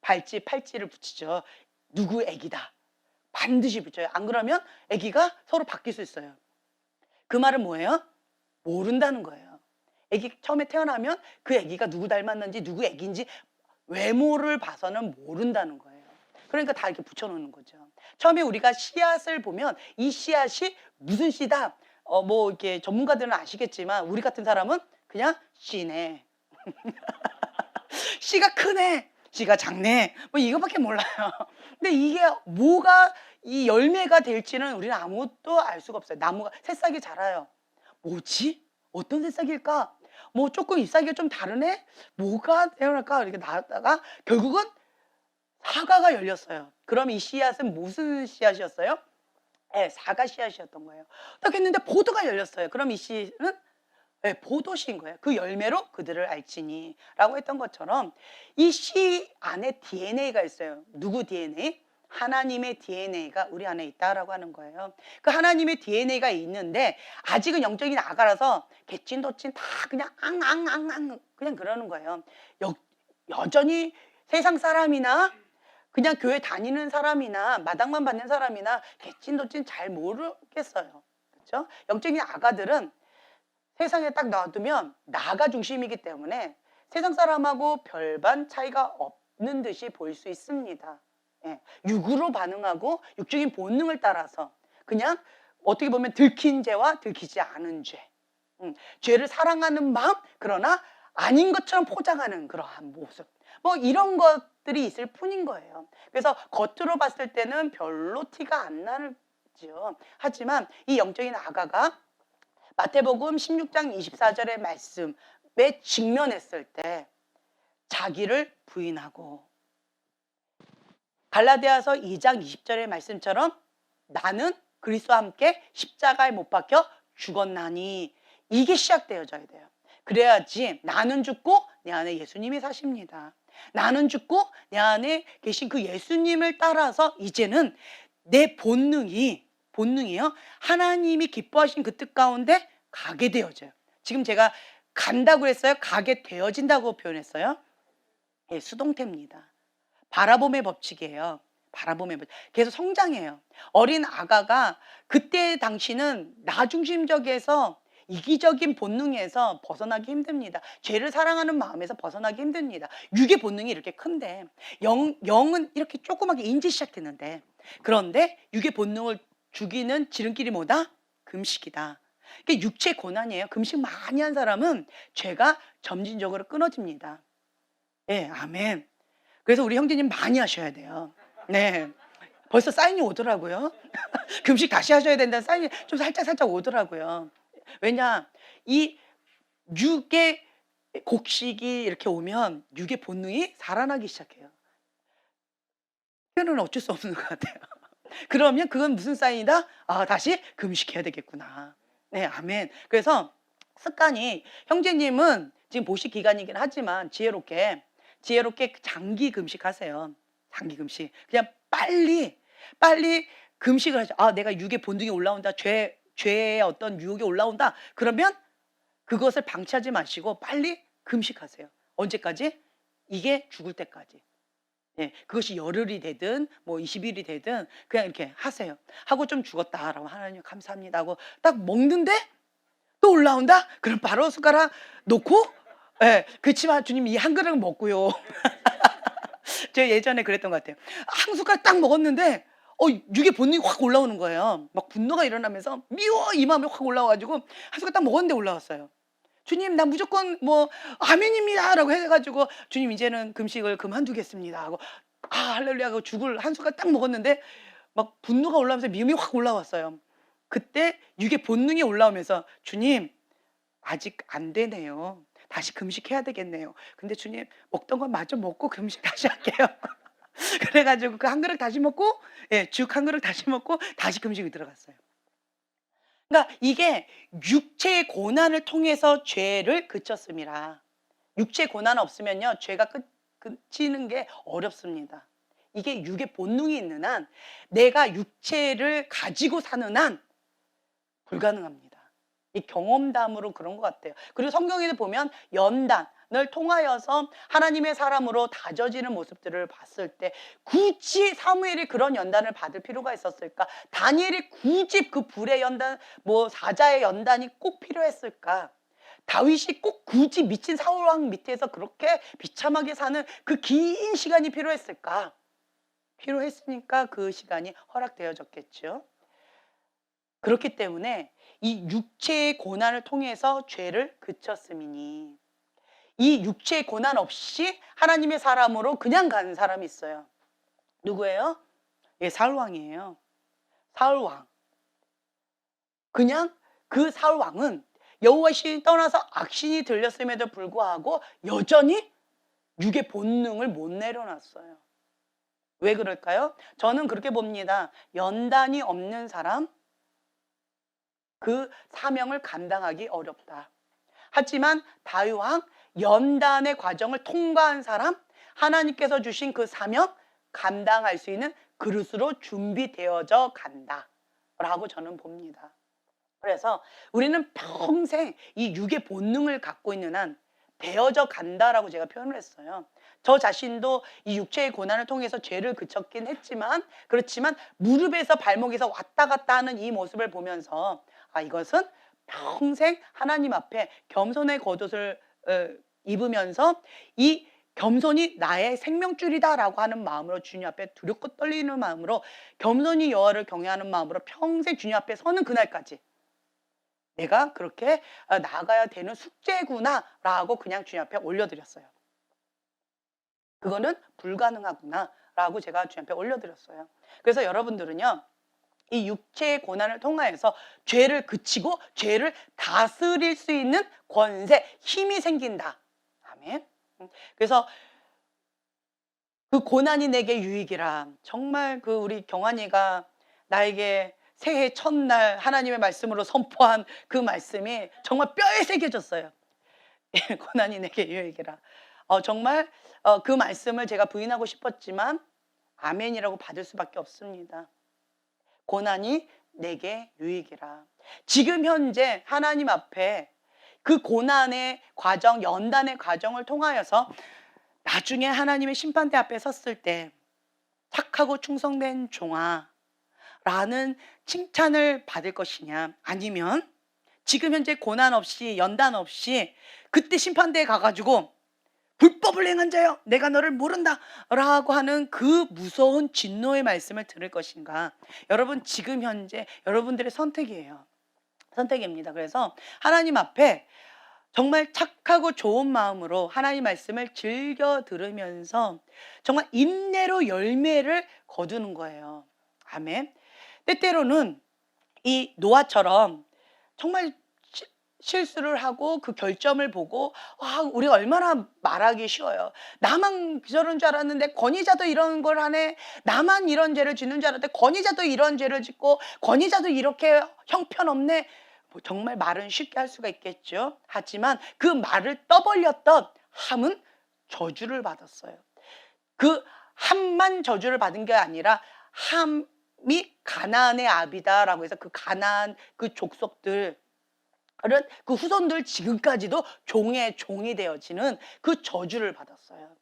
팔찌를 붙이죠. 누구 애기다. 반드시 붙여요. 안 그러면 애기가 서로 바뀔 수 있어요. 그 말은 뭐예요? 모른다는 거예요. 애기 처음에 태어나면 그 애기가 누구 닮았는지 누구 애기인지 외모를 봐서는 모른다는 거예요. 그러니까 다 이렇게 붙여놓는 거죠. 처음에 우리가 씨앗을 보면 이 씨앗이 무슨 씨다? 뭐 이렇게 전문가들은 아시겠지만 우리 같은 사람은 그냥 씨네. 씨가 크네. 씨가 작네. 뭐 이거밖에 몰라요. 근데 이게 뭐가 이 열매가 될지는 우리는 아무것도 알 수가 없어요. 나무가 새싹이 자라요. 뭐지? 어떤 새싹일까? 뭐 조금 잎사귀가 좀 다르네? 뭐가 태어날까? 이렇게 나왔다가 결국은 사과가 열렸어요. 그럼 이 씨앗은 무슨 씨앗이었어요? 네, 사과 씨앗이었던 거예요. 딱 했는데 포도가 열렸어요. 그럼 이 씨는 네, 포도씨인 거예요. 그 열매로 그들을 알지니 라고 했던 것처럼 이 씨 안에 DNA가 있어요. 누구 DNA? 하나님의 DNA가 우리 안에 있다라고 하는 거예요. 그 하나님의 DNA가 있는데 아직은 영적인 아가라서 개찐도찐 다 그냥 앙앙앙앙 그냥 그러는 거예요. 여전히 세상 사람이나 그냥 교회 다니는 사람이나 마당만 받는 사람이나 개찐도찐 잘 모르겠어요. 그렇죠? 영적인 아가들은 세상에 딱 놔두면 나가 중심이기 때문에 세상 사람하고 별반 차이가 없는 듯이 보일 수 있습니다. 예, 육으로 반응하고 육적인 본능을 따라서 그냥 어떻게 보면 들킨 죄와 들키지 않은 죄, 죄를 사랑하는 마음 그러나 아닌 것처럼 포장하는 그러한 모습 뭐 이런 것들이 있을 뿐인 거예요. 그래서 겉으로 봤을 때는 별로 티가 안 나죠. 하지만 이 영적인 아가가 마태복음 16장 24절의 말씀에 직면했을 때 자기를 부인하고 갈라디아서 2장 20절의 말씀처럼 나는 그리스도와 함께 십자가에 못 박혀 죽었나니 이게 시작되어져야 돼요. 그래야지 나는 죽고 내 안에 예수님이 사십니다. 나는 죽고 내 안에 계신 그 예수님을 따라서 이제는 내 본능이요. 하나님이 기뻐하신 그 뜻 가운데 가게 되어져요. 지금 제가 간다고 했어요? 가게 되어진다고 표현했어요? 예, 수동태입니다. 바라봄의 법칙이에요. 바라봄의 법칙. 계속 성장해요. 어린 아가가 그때 당시는 나 중심적에서 이기적인 본능에서 벗어나기 힘듭니다. 죄를 사랑하는 마음에서 벗어나기 힘듭니다. 육의 본능이 이렇게 큰데 영은 이렇게 조그맣게 인지 시작했는데 그런데 육의 본능을 죽이는 지름길이 뭐다? 금식이다. 이게 육체 고난이에요. 금식 많이 한 사람은 죄가 점진적으로 끊어집니다. 예, 아멘. 그래서 우리 형제님 많이 하셔야 돼요. 네. 벌써 사인이 오더라고요. 금식 다시 하셔야 된다는 사인이 좀 살짝 오더라고요. 왜냐, 이 육의 곡식이 이렇게 오면 육의 본능이 살아나기 시작해요. 그거는 어쩔 수 없는 것 같아요. 그러면 그건 무슨 사인이다? 다시 금식해야 되겠구나. 네, 아멘. 그래서 습관이 형제님은 지금 보식 기간이긴 하지만 지혜롭게 장기 금식하세요. 장기 금식. 그냥 빨리 금식을 하죠. 내가 육의 본능이 올라온다. 죄의 어떤 유혹이 올라온다. 그러면 그것을 방치하지 마시고 빨리 금식하세요. 언제까지? 이게 죽을 때까지. 예, 그것이 열흘이 되든 뭐 20일이 되든 그냥 이렇게 하세요. 하고 좀 죽었다라고 하나님 감사합니다 하고 딱 먹는데 또 올라온다? 그럼 바로 숟가락 놓고 예, 그렇지만 주님 이 한 그릇 먹고요. 제가 예전에 그랬던 것 같아요. 한 숟가락 딱 먹었는데 육의 본능이 확 올라오는 거예요. 막 분노가 일어나면서 미워 이 마음이 확 올라와가지고 한 숟가락 딱 먹었는데 올라왔어요. 주님 나 무조건 뭐 아멘입니다 라고 해가지고 주님 이제는 금식을 그만두겠습니다 하고 할렐루야 하고 죽을 한 숟가락 딱 먹었는데 막 분노가 올라오면서 미움이 확 올라왔어요. 그때 육의 본능이 올라오면서 주님 아직 안 되네요. 다시 금식해야 되겠네요. 근데 주님 먹던 건 마저 먹고 금식 다시 할게요. 그래 가지고 그 한 그릇 다시 먹고 예, 죽 한 그릇 다시 먹고 다시 금식이 들어갔어요. 그러니까 이게 육체의 고난을 통해서 죄를 그쳤음이라. 육체의 고난 없으면요 죄가 그치는 게 어렵습니다. 이게 육의 본능이 있는 한, 내가 육체를 가지고 사는 한 불가능합니다. 이 경험담으로 그런 것 같아요. 그리고 성경에도 보면 연단을 통하여서 하나님의 사람으로 다져지는 모습들을 봤을 때 굳이 사무엘이 그런 연단을 받을 필요가 있었을까? 다니엘이 굳이 그 불의 연단, 뭐 사자의 연단이 꼭 필요했을까? 다윗이 꼭 굳이 미친 사울왕 밑에서 그렇게 비참하게 사는 그 긴 시간이 필요했을까? 필요했으니까 그 시간이 허락되어졌겠죠. 그렇기 때문에 이 육체의 고난을 통해서 죄를 그쳤음이니, 이 육체의 고난 없이 하나님의 사람으로 그냥 가는 사람이 있어요. 누구예요? 예, 사울왕이에요. 사울왕. 그냥 그 사울왕은 여호와 신이 떠나서 악신이 들렸음에도 불구하고 여전히 육의 본능을 못 내려놨어요. 왜 그럴까요? 저는 그렇게 봅니다. 연단이 없는 사람, 그 사명을 감당하기 어렵다. 하지만 다윗왕, 연단의 과정을 통과한 사람, 하나님께서 주신 그 사명 감당할 수 있는 그릇으로 준비되어져 간다 라고 저는 봅니다. 그래서 우리는 평생 이 육의 본능을 갖고 있는 한 되어져 간다라고 제가 표현을 했어요. 저 자신도 이 육체의 고난을 통해서 죄를 그쳤긴 했지만, 그렇지만 무릎에서 발목에서 왔다 갔다 하는 이 모습을 보면서 이것은 평생 하나님 앞에 겸손의 겉옷을 입으면서 이 겸손이 나의 생명줄이다라고 하는 마음으로 주님 앞에 두렵고 떨리는 마음으로 겸손히 여호와를 경외하는 마음으로 평생 주님 앞에 서는 그날까지 내가 그렇게 나아가야 되는 숙제구나라고 그냥 주님 앞에 올려드렸어요. 그거는 불가능하구나라고 제가 주님 앞에 올려드렸어요. 그래서 여러분들은요, 이 육체의 고난을 통하여서 죄를 그치고 죄를 다스릴 수 있는 권세, 힘이 생긴다. 아멘. 그래서 그 고난이 내게 유익이라. 정말 그 우리 경환이가 나에게 새해 첫날 하나님의 말씀으로 선포한 그 말씀이 정말 뼈에 새겨졌어요. 고난이 내게 유익이라. 정말 그 말씀을 제가 부인하고 싶었지만 아멘이라고 받을 수밖에 없습니다. 고난이 내게 유익이라. 지금 현재 하나님 앞에 그 고난의 과정, 연단의 과정을 통하여서 나중에 하나님의 심판대 앞에 섰을 때 착하고 충성된 종아 라는 칭찬을 받을 것이냐, 아니면 지금 현재 고난 없이 연단 없이 그때 심판대에 가가지고 불법을 행한 자여 내가 너를 모른다 라고 하는 그 무서운 진노의 말씀을 들을 것인가. 여러분 지금 현재 여러분들의 선택이에요. 선택입니다. 그래서 하나님 앞에 정말 착하고 좋은 마음으로 하나님 말씀을 즐겨 들으면서 정말 인내로 열매를 거두는 거예요. 아멘. 때때로는 이 노아처럼 정말 실수를 하고 그 결점을 보고 우리가 얼마나 말하기 쉬워요. 나만 저런 줄 알았는데 권위자도 이런 걸 하네. 나만 이런 죄를 짓는 줄 알았는데 권위자도 이런 죄를 짓고 권위자도 이렇게 형편없네. 정말 말은 쉽게 할 수가 있겠죠. 하지만 그 말을 떠벌렸던 함은 저주를 받았어요. 그 함만 저주를 받은 게 아니라 함이 가나안의 아비다라고 해서 그 가나안 그 족속들, 그 후손들 지금까지도 종의 종이 되어지는 그 저주를 받았어요.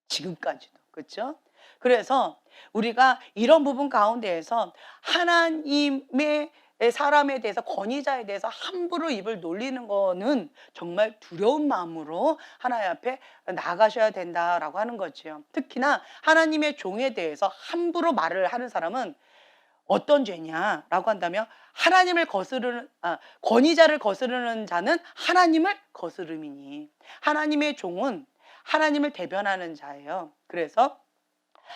지금까지도. 그렇죠? 그래서 우리가 이런 부분 가운데에서 하나님의 사람에 대해서, 권위자에 대해서 함부로 입을 놀리는 거는 정말 두려운 마음으로 하나님 앞에 나가셔야 된다라고 하는 거죠. 특히나 하나님의 종에 대해서 함부로 말을 하는 사람은 어떤 죄냐라고 한다면, 하나님을 거스르는 권위자를 거스르는 자는 하나님을 거스름이니, 하나님의 종은 하나님을 대변하는 자예요. 그래서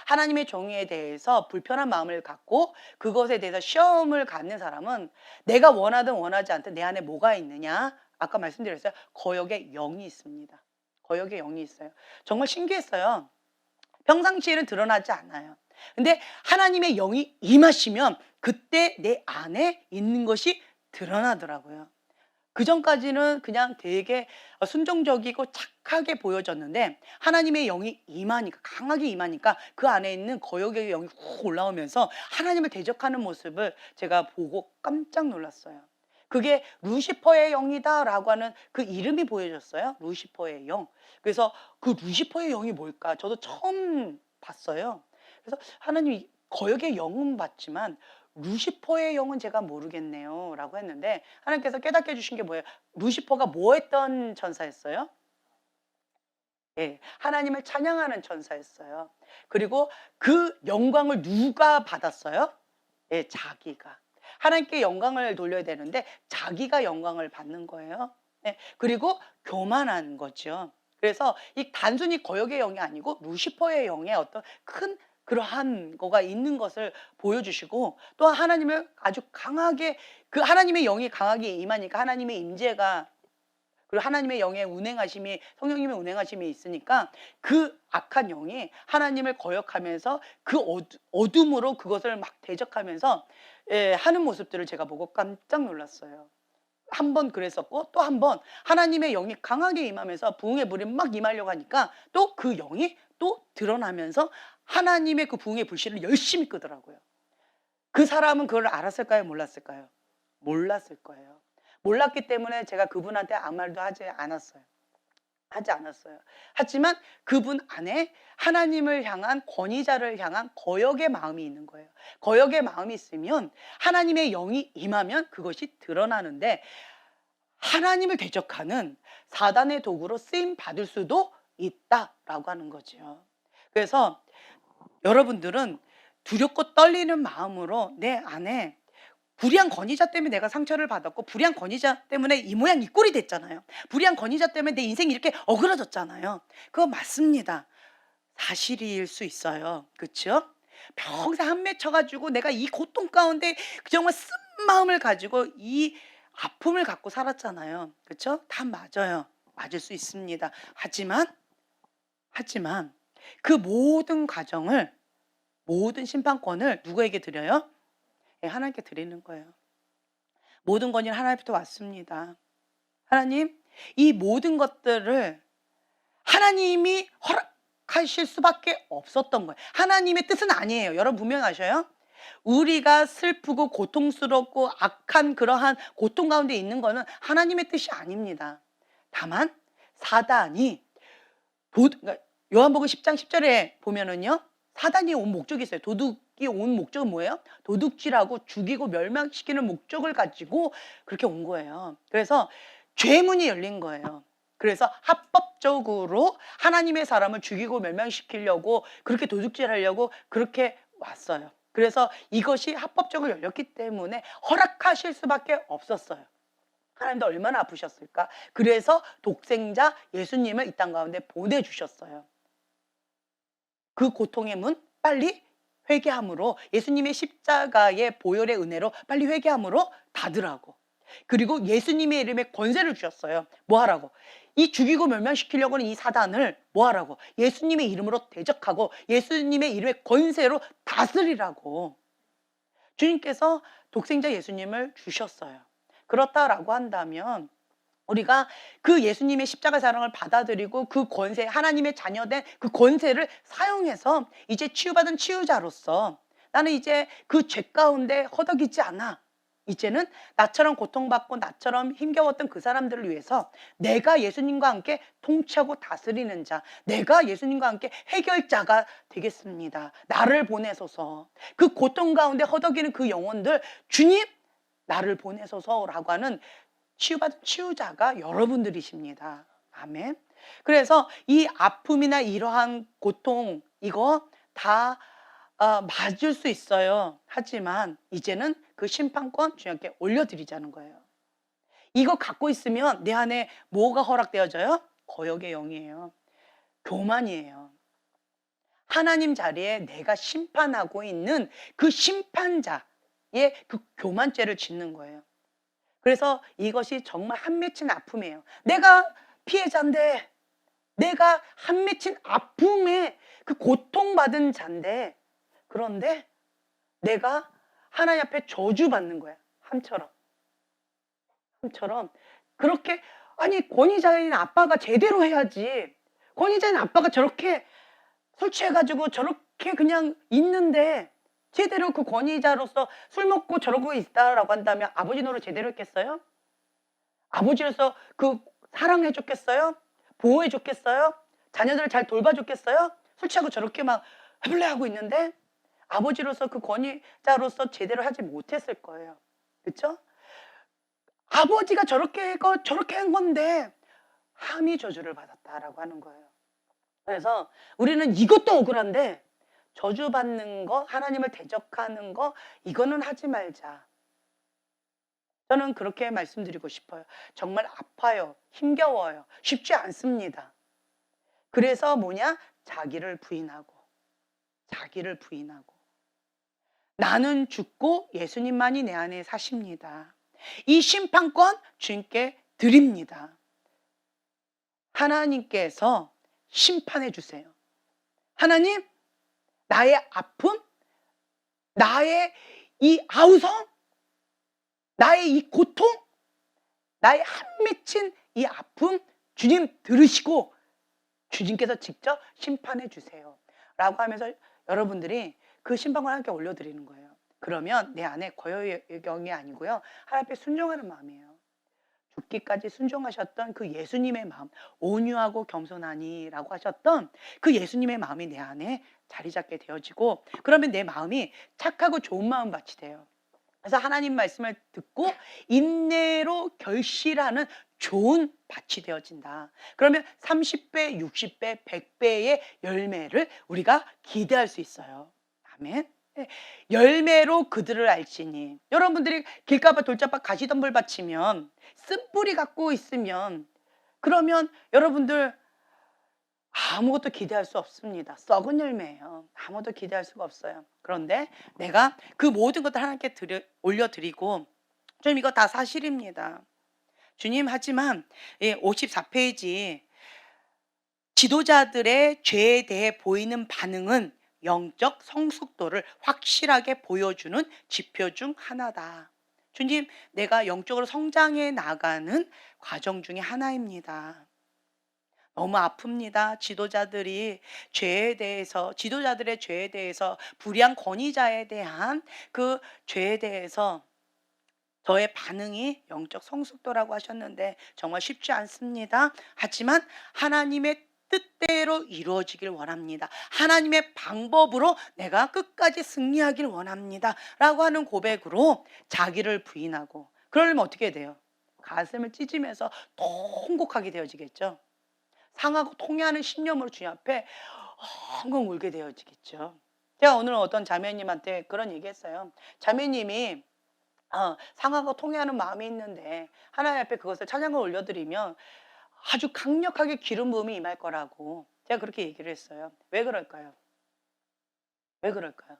하나님의 정의에 대해서 불편한 마음을 갖고 그것에 대해서 시험을 갖는 사람은 내가 원하든 원하지 않든 내 안에 뭐가 있느냐? 아까 말씀드렸어요. 거역의 영이 있습니다. 거역의 영이 있어요. 정말 신기했어요. 평상시에는 드러나지 않아요. 근데 하나님의 영이 임하시면 그때 내 안에 있는 것이 드러나더라고요. 그전까지는 그냥 되게 순종적이고 착하게 보여졌는데 하나님의 영이 임하니까, 강하게 임하니까 그 안에 있는 거역의 영이 훅 올라오면서 하나님을 대적하는 모습을 제가 보고 깜짝 놀랐어요. 그게 루시퍼의 영이다라고 하는 그 이름이 보여졌어요. 루시퍼의 영. 그래서 그 루시퍼의 영이 뭘까? 저도 처음 봤어요. 그래서 하나님 거역의 영은 봤지만 루시퍼의 영은 제가 모르겠네요 라고 했는데 하나님께서 깨닫게 해주신 게 뭐예요? 루시퍼가 뭐 했던 천사였어요? 예, 하나님을 찬양하는 천사였어요. 그리고 그 영광을 누가 받았어요? 예, 자기가. 하나님께 영광을 돌려야 되는데 자기가 영광을 받는 거예요. 예, 그리고 교만한 거죠. 그래서 이 단순히 거역의 영이 아니고 루시퍼의 영의 어떤 큰 그러한 거가 있는 것을 보여주시고 또 하나님을 아주 강하게 그 하나님의 영이 강하게 임하니까 하나님의 임재가 그리고 하나님의 영의 운행하심이 성령님의 운행하심이 있으니까 그 악한 영이 하나님을 거역하면서 그 어둠으로 그것을 막 대적하면서 예, 하는 모습들을 제가 보고 깜짝 놀랐어요. 한 번 그랬었고 또 한 번 하나님의 영이 강하게 임하면서 부흥의 불이 막 임하려고 하니까 또 그 영이 또 드러나면서 하나님의 그 부흥의 불씨를 열심히 끄더라고요. 그 사람은 그걸 알았을까요? 몰랐을까요? 몰랐을 거예요. 몰랐기 때문에 제가 그분한테 아무 말도 하지 않았어요. 하지만 그분 안에 하나님을 향한 권위자를 향한 거역의 마음이 있는 거예요. 거역의 마음이 있으면 하나님의 영이 임하면 그것이 드러나는데 하나님을 대적하는 사단의 도구로 쓰임 받을 수도 있다라고 하는 거죠. 그래서 여러분들은 두렵고 떨리는 마음으로 내 안에 불의한 권위자 때문에 내가 상처를 받았고 불의한 권위자 때문에 이 모양 이 꼴이 됐잖아요. 불의한 권위자 때문에 내 인생이 이렇게 어그러졌잖아요. 그거 맞습니다. 사실일 수 있어요. 그렇죠? 평생 한 맺혀가지고 내가 이 고통 가운데 정말 쓴 마음을 가지고 이 아픔을 갖고 살았잖아요. 그렇죠? 다 맞아요. 맞을 수 있습니다. 하지만 그 모든 과정을 모든 심판권을 누구에게 드려요? 예, 하나님께 드리는 거예요. 모든 권위는 하나님부터 왔습니다. 하나님, 이 모든 것들을 하나님이 허락하실 수밖에 없었던 거예요. 하나님의 뜻은 아니에요. 여러분 분명히 아셔요? 우리가 슬프고 고통스럽고 악한 그러한 고통 가운데 있는 거는 하나님의 뜻이 아닙니다. 다만 사단이 그러니까 요한복음 10장 10절에 보면은요. 사단이 온 목적이 있어요. 도둑이 온 목적은 뭐예요? 도둑질하고 죽이고 멸망시키는 목적을 가지고 그렇게 온 거예요. 그래서 죄문이 열린 거예요. 그래서 합법적으로 하나님의 사람을 죽이고 멸망시키려고 그렇게 도둑질하려고 그렇게 왔어요. 그래서 이것이 합법적으로 열렸기 때문에 허락하실 수밖에 없었어요. 하나님도 얼마나 아프셨을까? 그래서 독생자 예수님을 이 땅 가운데 보내주셨어요. 그 고통의 문 빨리 회개함으로 예수님의 십자가의 보혈의 은혜로 빨리 회개함으로 닫으라고. 그리고 예수님의 이름에 권세를 주셨어요. 뭐 하라고? 이 죽이고 멸망시키려고 하는 이 사단을 뭐 하라고? 예수님의 이름으로 대적하고 예수님의 이름의 권세로 다스리라고. 주님께서 독생자 예수님을 주셨어요. 그렇다라고 한다면 우리가 그 예수님의 십자가 사랑을 받아들이고 그 권세, 하나님의 자녀된 그 권세를 사용해서 이제 치유받은 치유자로서 나는 이제 그 죄 가운데 허덕이지 않아. 이제는 나처럼 고통받고 나처럼 힘겨웠던 그 사람들을 위해서 내가 예수님과 함께 통치하고 다스리는 자, 내가 예수님과 함께 해결자가 되겠습니다. 나를 보내소서. 그 고통 가운데 허덕이는 그 영혼들, 주님, 나를 보내소서라고 하는 치유받은 치유자가 여러분들이십니다. 아멘. 그래서 이 아픔이나 이러한 고통 이거 다 맞을 수 있어요. 하지만 이제는 그 심판권 주님께 올려드리자는 거예요. 이거 갖고 있으면 내 안에 뭐가 허락되어져요? 거역의 영이에요. 교만이에요. 하나님 자리에 내가 심판하고 있는 그 심판자의 그 교만죄를 짓는 거예요. 그래서 이것이 정말 한 맺힌 아픔이에요. 내가 피해자인데, 내가 한 맺힌 아픔에 그 고통받은 자인데, 그런데 내가 하나님 앞에 저주받는 거야. 함처럼. 함처럼. 그렇게, 아니, 권위자인 아빠가 제대로 해야지. 권위자인 아빠가 저렇게 술 취해가지고 저렇게 그냥 있는데, 제대로 그 권위자로서 술 먹고 저러고 있다라고 한다면 아버지 노릇 제대로 했겠어요? 아버지로서 그 사랑해 줬겠어요? 보호해 줬겠어요? 자녀들을 잘 돌봐줬겠어요? 술 취하고 저렇게 막 해볼래 하고 있는데 아버지로서 그 권위자로서 제대로 하지 못했을 거예요. 그렇죠? 아버지가 저렇게 한 건데 함이 저주를 받았다라고 하는 거예요. 그래서 우리는 이것도 억울한데 저주받는 거, 하나님을 대적하는 거, 이거는 하지 말자. 저는 그렇게 말씀드리고 싶어요. 정말 아파요. 힘겨워요. 쉽지 않습니다. 그래서 뭐냐? 자기를 부인하고, 자기를 부인하고. 나는 죽고 예수님만이 내 안에 사십니다. 이 심판권 주님께 드립니다. 하나님께서 심판해 주세요. 하나님, 나의 아픔, 나의 이 아우성, 나의 이 고통, 나의 한 맺힌 이 아픔 주님 들으시고 주님께서 직접 심판해 주세요. 라고 하면서 여러분들이 그 심판을 함께 올려드리는 거예요. 그러면 내 안에 고요경이 아니고요. 하나님 앞에 순종하는 마음이에요. 죽기까지 순종하셨던 그 예수님의 마음, 온유하고 겸손하니라고 하셨던 그 예수님의 마음이 내 안에 자리 잡게 되어지고, 그러면 내 마음이 착하고 좋은 마음밭이 돼요. 그래서 하나님 말씀을 듣고 인내로 결실하는 좋은 밭이 되어진다. 그러면 30배, 60배, 100배의 열매를 우리가 기대할 수 있어요. 아멘. 네. 열매로 그들을 알지니. 여러분들이 길가밭 돌짝밭 가시덤불 밭이면 쓴뿌리 갖고 있으면, 그러면 여러분들 아무것도 기대할 수 없습니다. 썩은 열매예요. 아무것도 기대할 수가 없어요. 그런데 내가 그 모든 것들 하나님께 올려드리고, 주님 이거 다 사실입니다. 주님, 하지만 54페이지 지도자들의 죄에 대해 보이는 반응은 영적 성숙도를 확실하게 보여주는 지표 중 하나다. 주님, 내가 영적으로 성장해 나가는 과정 중에 하나입니다. 너무 아픕니다. 지도자들의 죄에 대해서, 불의한 권위자에 대한 그 죄에 대해서 저의 반응이 영적 성숙도라고 하셨는데 정말 쉽지 않습니다. 하지만 하나님의 뜻대로 이루어지길 원합니다. 하나님의 방법으로 내가 끝까지 승리하길 원합니다. 라고 하는 고백으로 자기를 부인하고, 그러려면 어떻게 돼요? 가슴을 찢으면서 통곡하게 되어지겠죠. 상하고 통해하는 신념으로 주님 앞에 엉엉 울게 되어지겠죠. 제가 오늘 어떤 자매님한테 그런 얘기했어요. 자매님이 상하고 통해하는 마음이 있는데 하나님 앞에 그것을 찬양을 올려드리면 아주 강력하게 기름 부음이 임할 거라고 제가 그렇게 얘기를 했어요. 왜 그럴까요? 왜 그럴까요?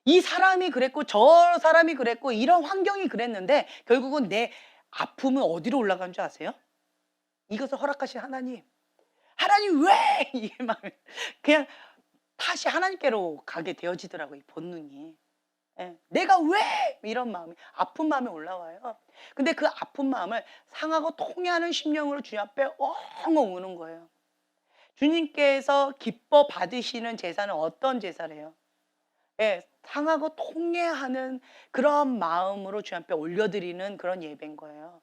이 사람이 그랬고 저 사람이 그랬고 이런 환경이 그랬는데 결국은 내 아픔은 어디로 올라간 줄 아세요? 이것을 허락하신 하나님. 하나님 왜? 이게 막 그냥 다시 하나님께로 가게 되어지더라고요. 이 본능이. 예. 내가 왜? 이런 마음이, 아픈 마음이 올라와요. 근데 그 아픈 마음을 상하고 통해하는 심령으로 주님 앞에 엉엉 우는 거예요. 주님께서 기뻐 받으시는 제사는 어떤 제사래요? 예, 상하고 통해하는 그런 마음으로 주님 앞에 올려드리는 그런 예배인 거예요.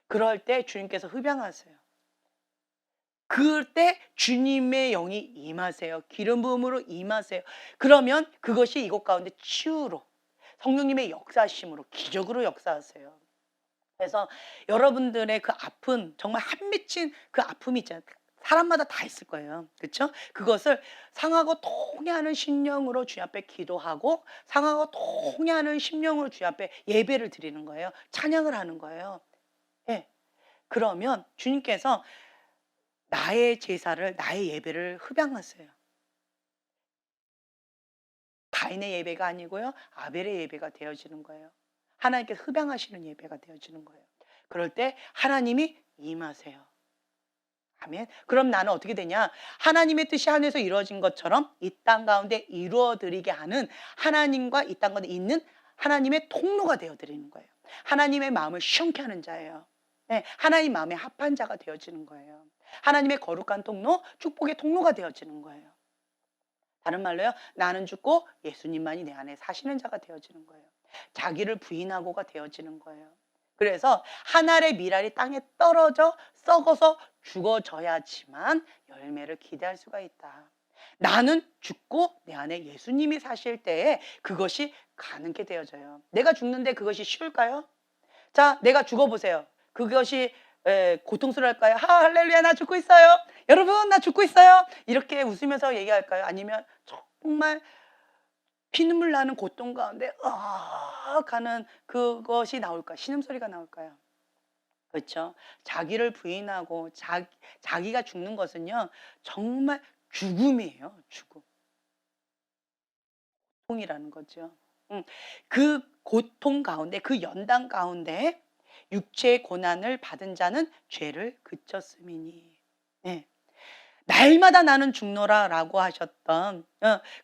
그럴 때 주님께서 흡양하세요. 그때 주님의 영이 임하세요. 기름 부음으로 임하세요. 그러면 그것이 이곳 가운데 치유로, 성령님의 역사심으로, 기적으로 역사하세요. 그래서 여러분들의 그 아픈, 정말 한 맺힌 그 아픔이 있잖아요. 사람마다 다 있을 거예요. 그렇죠? 그것을 상하고 통해하는 심령으로 주님 앞에 기도하고, 상하고 통해하는 심령으로 주님 앞에 예배를 드리는 거예요. 찬양을 하는 거예요. 예. 그러면 주님께서 나의 제사를, 나의 예배를 흡양하세요. 가인의 예배가 아니고요, 아벨의 예배가 되어지는 거예요. 하나님께서 흡양하시는 예배가 되어지는 거예요. 그럴 때 하나님이 임하세요. 아멘. 그럼 나는 어떻게 되냐? 하나님의 뜻이 하늘에서 이루어진 것처럼 이 땅 가운데 이루어드리게 하는, 하나님과 이 땅 가운데 있는 하나님의 통로가 되어드리는 거예요. 하나님의 마음을 시원케 하는 자예요. 네, 하나님 마음에 합한 자가 되어지는 거예요. 하나님의 거룩한 통로, 축복의 통로가 되어지는 거예요. 다른 말로요, 나는 죽고 예수님만이 내 안에 사시는 자가 되어지는 거예요. 자기를 부인하고가 되어지는 거예요. 그래서 한 알의 밀알이 땅에 떨어져 썩어서 죽어져야지만 열매를 기대할 수가 있다. 나는 죽고 내 안에 예수님이 사실 때에 그것이 가능케 되어져요. 내가 죽는데 그것이 쉬울까요? 자, 내가 죽어보세요. 그것이 고통스러울까요? 할렐루야, 나 죽고 있어요. 여러분, 나 죽고 있어요. 이렇게 웃으면서 얘기할까요? 아니면 정말 피눈물 나는 고통 가운데 가는 그것이 나올까요? 신음소리가 나올까요? 그렇죠? 자기를 부인하고 자기가 죽는 것은요, 정말 죽음이에요. 죽음. 고통이라는 거죠. 그 고통 가운데, 그 연단 가운데 육체의 고난을 받은 자는 죄를 그쳤음이니. 네. 날마다 나는 죽노라 라고 하셨던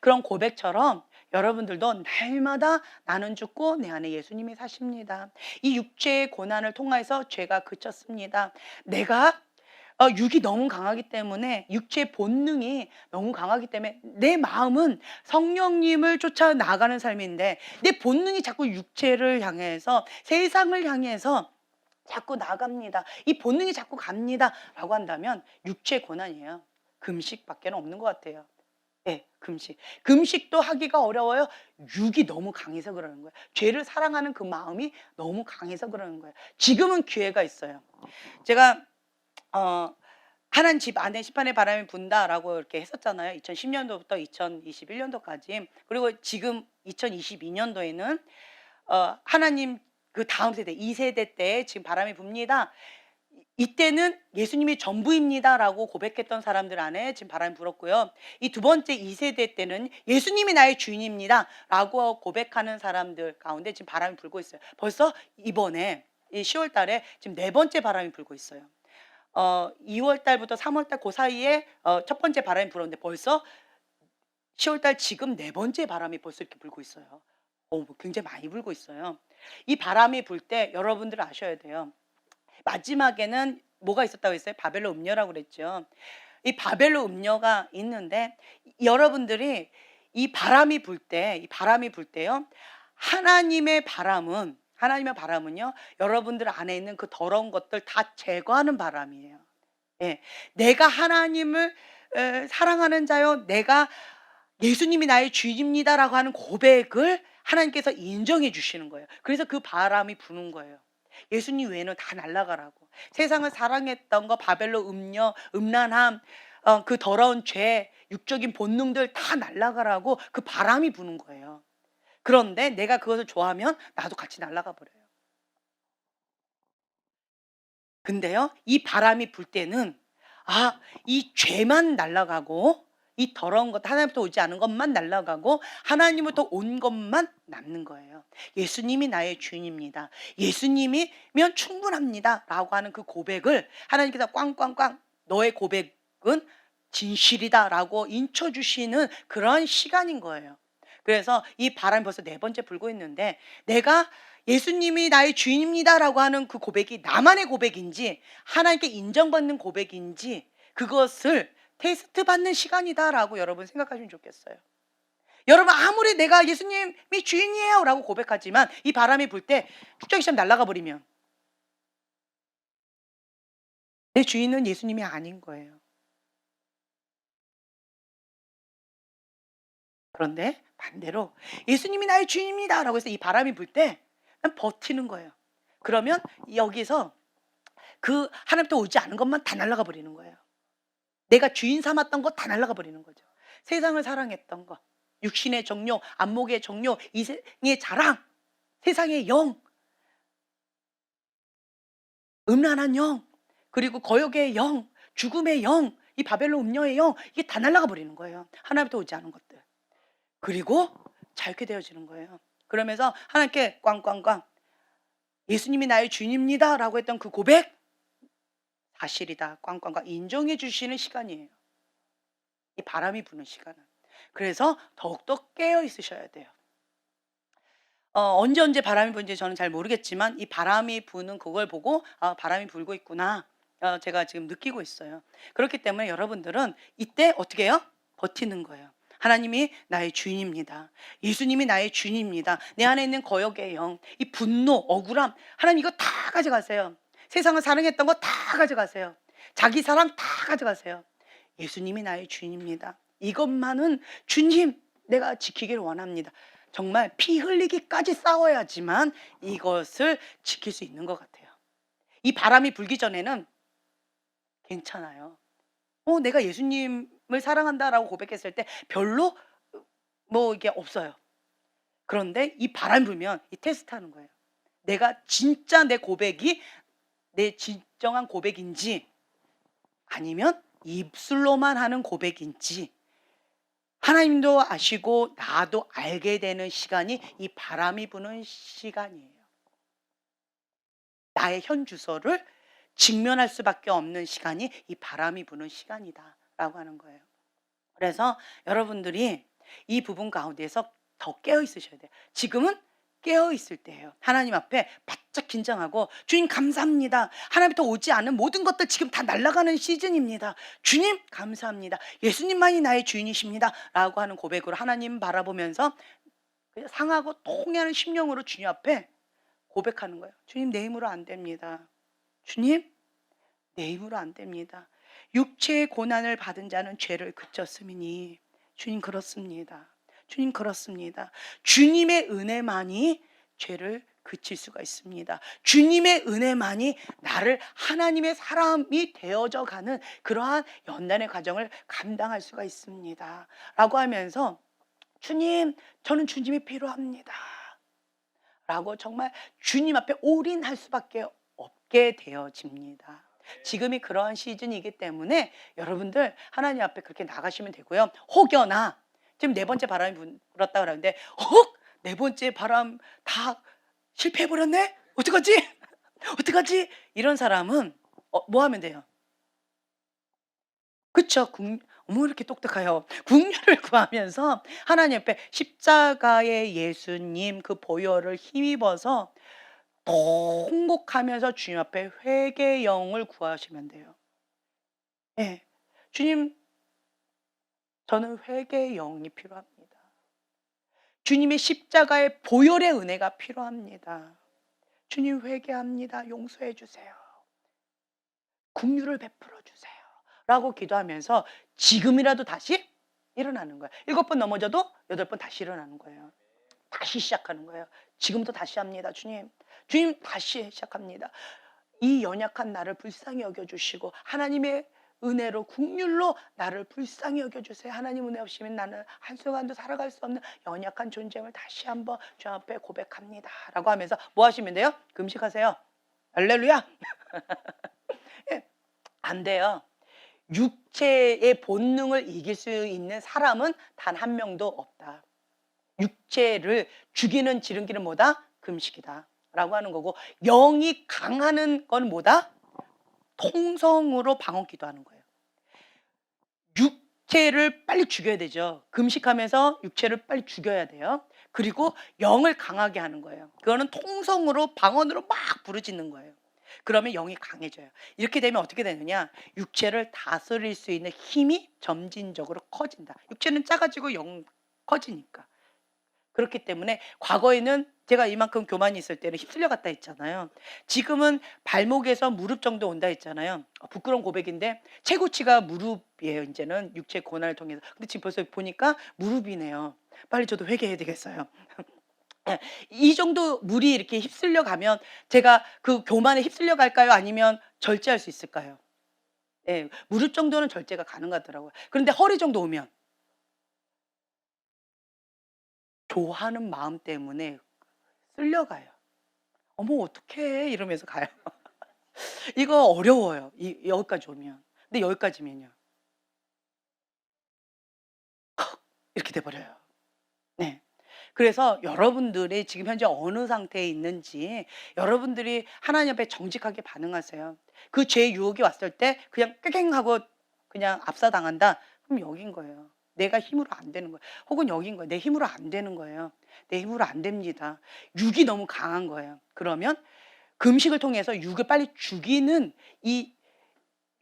그런 고백처럼 여러분들도 날마다 나는 죽고 내 안에 예수님이 사십니다. 이 육체의 고난을 통해서 죄가 그쳤습니다. 내가 육이 너무 강하기 때문에, 육체의 본능이 너무 강하기 때문에 내 마음은 성령님을 쫓아 나가는 삶인데 내 본능이 자꾸 육체를 향해서, 세상을 향해서 자꾸 나갑니다. 이 본능이 자꾸 갑니다 라고 한다면 육체의 고난이에요. 금식밖에 없는 것 같아요. 네, 금식도 하기가 어려워요. 육이 너무 강해서 그러는 거예요. 죄를 사랑하는 그 마음이 너무 강해서 그러는 거예요. 지금은 기회가 있어요. 제가 하나님 집 안에 시판의 바람이 분다라고 이렇게 했었잖아요. 2010년도부터 2021년도까지. 그리고 지금 2022년도에는 하나님 그 다음 세대, 2세대 때 지금 바람이 붑니다. 이때는 예수님이 전부입니다라고 고백했던 사람들 안에 지금 바람이 불었고요. 이 두 번째 2세대 때는 예수님이 나의 주인입니다라고 고백하는 사람들 가운데 지금 바람이 불고 있어요. 벌써 이번에 이 10월 달에 지금 네 번째 바람이 불고 있어요. 2월 달부터 3월 달 그 사이에 첫 번째 바람이 불었는데 벌써 10월 달 지금 네 번째 바람이 벌써 이렇게 불고 있어요. 굉장히 많이 불고 있어요. 이 바람이 불 때 여러분들 아셔야 돼요. 마지막에는 뭐가 있었다고 했어요? 바벨론 음녀라고 그랬죠. 이 바벨론 음녀가 있는데 여러분들이 이 바람이 불 때요. 하나님의 바람은요. 여러분들 안에 있는 그 더러운 것들 다 제거하는 바람이에요. 예. 내가 하나님을 사랑하는 자요. 내가 예수님이 나의 주인입니다라고 하는 고백을 하나님께서 인정해 주시는 거예요. 그래서 그 바람이 부는 거예요. 예수님 외에는 다 날아가라고. 세상을 사랑했던 거, 바벨론 음녀, 음란함, 그 더러운 죄, 육적인 본능들 다 날아가라고 그 바람이 부는 거예요. 그런데 내가 그것을 좋아하면 나도 같이 날아가 버려요. 근데요, 이 바람이 불 때는 이 죄만 날아가고 이 더러운 것, 하나님부터 오지 않은 것만 날아가고 하나님부터 온 것만 남는 거예요. 예수님이 나의 주인입니다. 예수님이면 충분합니다 라고 하는 그 고백을 하나님께서 꽝꽝꽝 너의 고백은 진실이다 라고 인쳐주시는 그런 시간인 거예요. 그래서 이 바람이 벌써 네 번째 불고 있는데 내가 예수님이 나의 주인입니다 라고 하는 그 고백이 나만의 고백인지 하나님께 인정받는 고백인지 그것을 테스트 받는 시간이다라고 여러분 생각하시면 좋겠어요. 여러분 아무리 내가 예수님이 주인이에요 라고 고백하지만 이 바람이 불 때 축적이 시험 날아가 버리면 내 주인은 예수님이 아닌 거예요. 그런데 반대로 예수님이 나의 주인입니다 라고 해서 이 바람이 불 때 난 버티는 거예요. 그러면 여기서 그 하나님부터 오지 않은 것만 다 날아가 버리는 거예요. 내가 주인 삼았던 거 다 날아가 버리는 거죠. 세상을 사랑했던 거, 육신의 정욕, 안목의 정욕, 이생의 자랑, 세상의 영, 음란한 영, 그리고 거역의 영, 죽음의 영, 이 바벨론 음녀의 영, 이게 다 날아가 버리는 거예요. 하나님부터 오지 않은 것들. 그리고 자유케 되어지는 거예요. 그러면서 하나님께 꽝꽝꽝 예수님이 나의 주인입니다 라고 했던 그 고백 사실이다 꽝꽝꽝 인정해 주시는 시간이에요. 이 바람이 부는 시간은. 그래서 더욱더 깨어 있으셔야 돼요. 언제 바람이 부는지 저는 잘 모르겠지만 이 바람이 부는 그걸 보고 '아 바람이 불고 있구나.' 제가 지금 느끼고 있어요. 그렇기 때문에 여러분들은 이때 어떻게 해요? 버티는 거예요. 하나님이 나의 주인입니다. 예수님이 나의 주인입니다. 내 안에 있는 거역의 영, 이 분노, 억울함 하나님 이거 다 가져가세요. 세상을 사랑했던 거 다 가져가세요. 자기 사랑 다 가져가세요. 예수님이 나의 주인입니다. 이것만은 주님 내가 지키기를 원합니다. 정말 피 흘리기까지 싸워야지만 이것을 지킬 수 있는 것 같아요. 이 바람이 불기 전에는 괜찮아요. 내가 예수님을 사랑한다라고 고백했을 때 별로 이게 없어요. 그런데 이 바람이 불면 이 테스트하는 거예요. 내가 진짜 내 고백이 내 진정한 고백인지 아니면 입술로만 하는 고백인지 하나님도 아시고 나도 알게 되는 시간이 이 바람이 부는 시간이에요. 나의 현 주소를 직면할 수밖에 없는 시간이 이 바람이 부는 시간이다라고 하는 거예요. 그래서 여러분들이 이 부분 가운데서 더 깨어 있으셔야 돼요. 지금은 깨어 있을 때예요. 하나님 앞에 바짝 긴장하고 주님 감사합니다. 하나님부터 오지 않은 모든 것들 지금 다 날아가는 시즌입니다. 주님 감사합니다. 예수님만이 나의 주인이십니다. 라고 하는 고백으로 하나님 바라보면서 그냥 상하고 통해하는 심령으로 주님 앞에 고백하는 거예요. 주님 내 힘으로 안 됩니다. 주님 내 힘으로 안 됩니다. 육체의 고난을 받은 자는 죄를 그쳤음이니 주님 그렇습니다. 주님 그렇습니다. 주님의 은혜만이 죄를 그칠 수가 있습니다. 주님의 은혜만이 나를 하나님의 사람이 되어져 가는 그러한 연단의 과정을 감당할 수가 있습니다. 라고 하면서 주님 저는 주님이 필요합니다. 라고 정말 주님 앞에 올인할 수밖에 없게 되어집니다. 지금이 그러한 시즌이기 때문에 여러분들 하나님 앞에 그렇게 나가시면 되고요. 혹여나 지금 네 번째 바람이 불었다 그러는데 네 번째 바람 다 실패해버렸네? 어떡하지? 어떡하지? 이런 사람은 뭐 하면 돼요? 그쵸? 어머 이렇게 똑똑해요. 국류를 구하면서 하나님 앞에 십자가의 예수님 그 보혈을 힘입어서 통곡하면서 주님 앞에 회개의 영을 구하시면 돼요. 예. 주님 저는 회개의 영이 필요합니다. 주님의 십자가의 보혈의 은혜가 필요합니다. 주님 회개합니다. 용서해 주세요. 긍휼을 베풀어 주세요. 라고 기도하면서 지금이라도 다시 일어나는 거예요. 7번 넘어져도 8번 다시 일어나는 거예요. 다시 시작하는 거예요. 지금도 다시 합니다. 주님. 주님 다시 시작합니다. 이 연약한 나를 불쌍히 여겨주시고 하나님의 은혜로 긍휼로 나를 불쌍히 여겨주세요. 하나님 은혜 없이면 나는 한순간도 살아갈 수 없는 연약한 존재임을 다시 한번 주 앞에 고백합니다. 라고 하면서 뭐 하시면 돼요? 금식하세요. 할렐루야. 안 돼요. 육체의 본능을 이길 수 있는 사람은 단 한 명도 없다. 육체를 죽이는 지름길은 뭐다? 금식이다. 라고 하는 거고 영이 강하는 건 뭐다? 통성으로 방언 기도하는 거예요. 육체를 빨리 죽여야 되죠. 금식하면서 육체를 빨리 죽여야 돼요. 그리고 영을 강하게 하는 거예요. 그거는 통성으로 방언으로 막 부르짖는 거예요. 그러면 영이 강해져요. 이렇게 되면 어떻게 되느냐? 육체를 다스릴 수 있는 힘이 점진적으로 커진다. 육체는 작아지고 영 커지니까. 그렇기 때문에 과거에는 제가 이만큼 교만이 있을 때는 휩쓸려 갔다 했잖아요. 지금은 발목에서 무릎 정도 온다 했잖아요. 부끄러운 고백인데 최고치가 무릎이에요. 이제는 육체 고난을 통해서. 근데 지금 벌써 보니까 무릎이네요. 빨리 저도 회개해야 되겠어요. 예, 이 정도 물이 이렇게 휩쓸려 가면 제가 그 교만에 휩쓸려 갈까요? 아니면 절제할 수 있을까요? 예, 무릎 정도는 절제가 가능하더라고요. 그런데 허리 정도 오면 좋아하는 마음 때문에 쓸려가요. "어머 어떡해." 이러면서 가요. 이거 어려워요. 여기까지 오면. 근데 여기까지면요. 이렇게 돼 버려요. 네. 그래서 여러분들이 지금 현재 어느 상태에 있는지 여러분들이 하나님 앞에 정직하게 반응하세요. 그 죄 유혹이 왔을 때 그냥 꾀갱하고 그냥 압사당한다. 그럼 여긴 거예요. 내가 힘으로 안 되는 거예요. 혹은 여긴 거예요. 내 힘으로 안 되는 거예요. 내 힘으로 안 됩니다. 육이 너무 강한 거예요. 그러면 금식을 통해서 육을 빨리 죽이는 이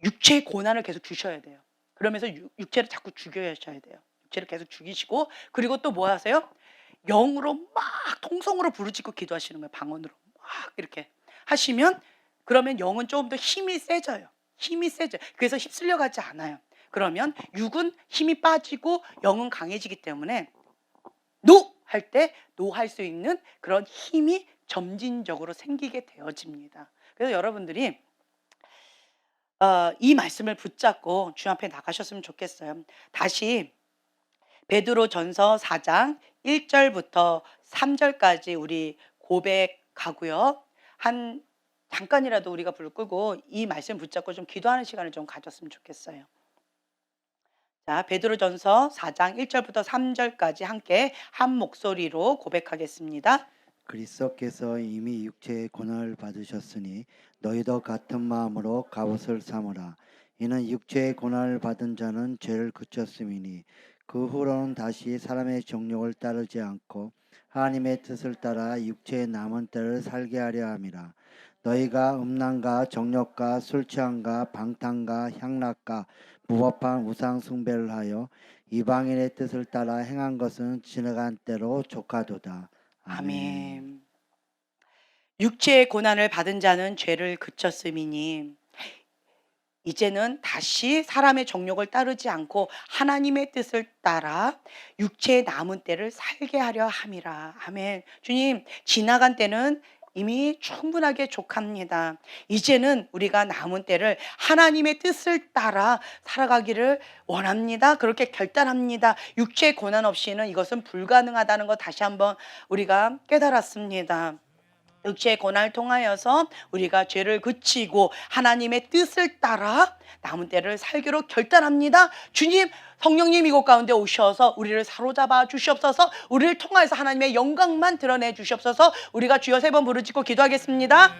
육체의 고난을 계속 주셔야 돼요. 그러면서 육체를 자꾸 죽여야셔야 돼요. 육체를 계속 죽이시고, 그리고 또 뭐 하세요? 영으로 막 통성으로 부르짖고 기도하시는 거예요. 방언으로 막 이렇게 하시면, 그러면 영은 조금 더 힘이 세져요. 힘이 세져요. 그래서 휩쓸려 가지 않아요. 그러면 육은 힘이 빠지고 영은 강해지기 때문에 노! 할 때 노 할 수 있는 그런 힘이 점진적으로 생기게 되어집니다. 그래서 여러분들이 이 말씀을 붙잡고 주 앞에 나가셨으면 좋겠어요. 다시 베드로전서 4장 1절부터 3절까지 우리 고백하고요. 한 잠깐이라도 우리가 불을 끄고 이 말씀 붙잡고 좀 기도하는 시간을 좀 가졌으면 좋겠어요. 자, 베드로전서 4장 1절부터 3절까지 함께 한 목소리로 고백하겠습니다. 그리스도께서 이미 육체의 고난을 받으셨으니 너희도 같은 마음으로 갑옷을 삼으라. 이는 육체의 고난을 받은 자는 죄를 그쳤음이니 그 후로는 다시 사람의 정욕을 따르지 않고 하나님의 뜻을 따라 육체의 남은 때를 살게 하려 함이라. 너희가 음란과 정욕과 술 취함과 방탕과 향락과 무법한 우상 숭배를 하여 이방인의 뜻을 따라 행한 것은 지나간 때로 조카도다. 아멘. 육체의 고난을 받은 자는 죄를 그쳤음이니 이제는 다시 사람의 정욕을 따르지 않고 하나님의 뜻을 따라 육체의 남은 때를 살게 하려 함이라. 아멘. 주님, 지나간 때는 이미 충분하게 족합니다. 이제는 우리가 남은 때를 하나님의 뜻을 따라 살아가기를 원합니다. 그렇게 결단합니다. 육체의 고난 없이는 이것은 불가능하다는 것 다시 한번 우리가 깨달았습니다. 육체의 고난을 통하여서 우리가 죄를 그치고 하나님의 뜻을 따라 남은 때를 살기로 결단합니다. 주님, 성령님 이곳 가운데 오셔서 우리를 사로잡아 주시옵소서. 우리를 통하여서 하나님의 영광만 드러내 주시옵소서. 우리가 주여 3번 부르짖고 기도하겠습니다.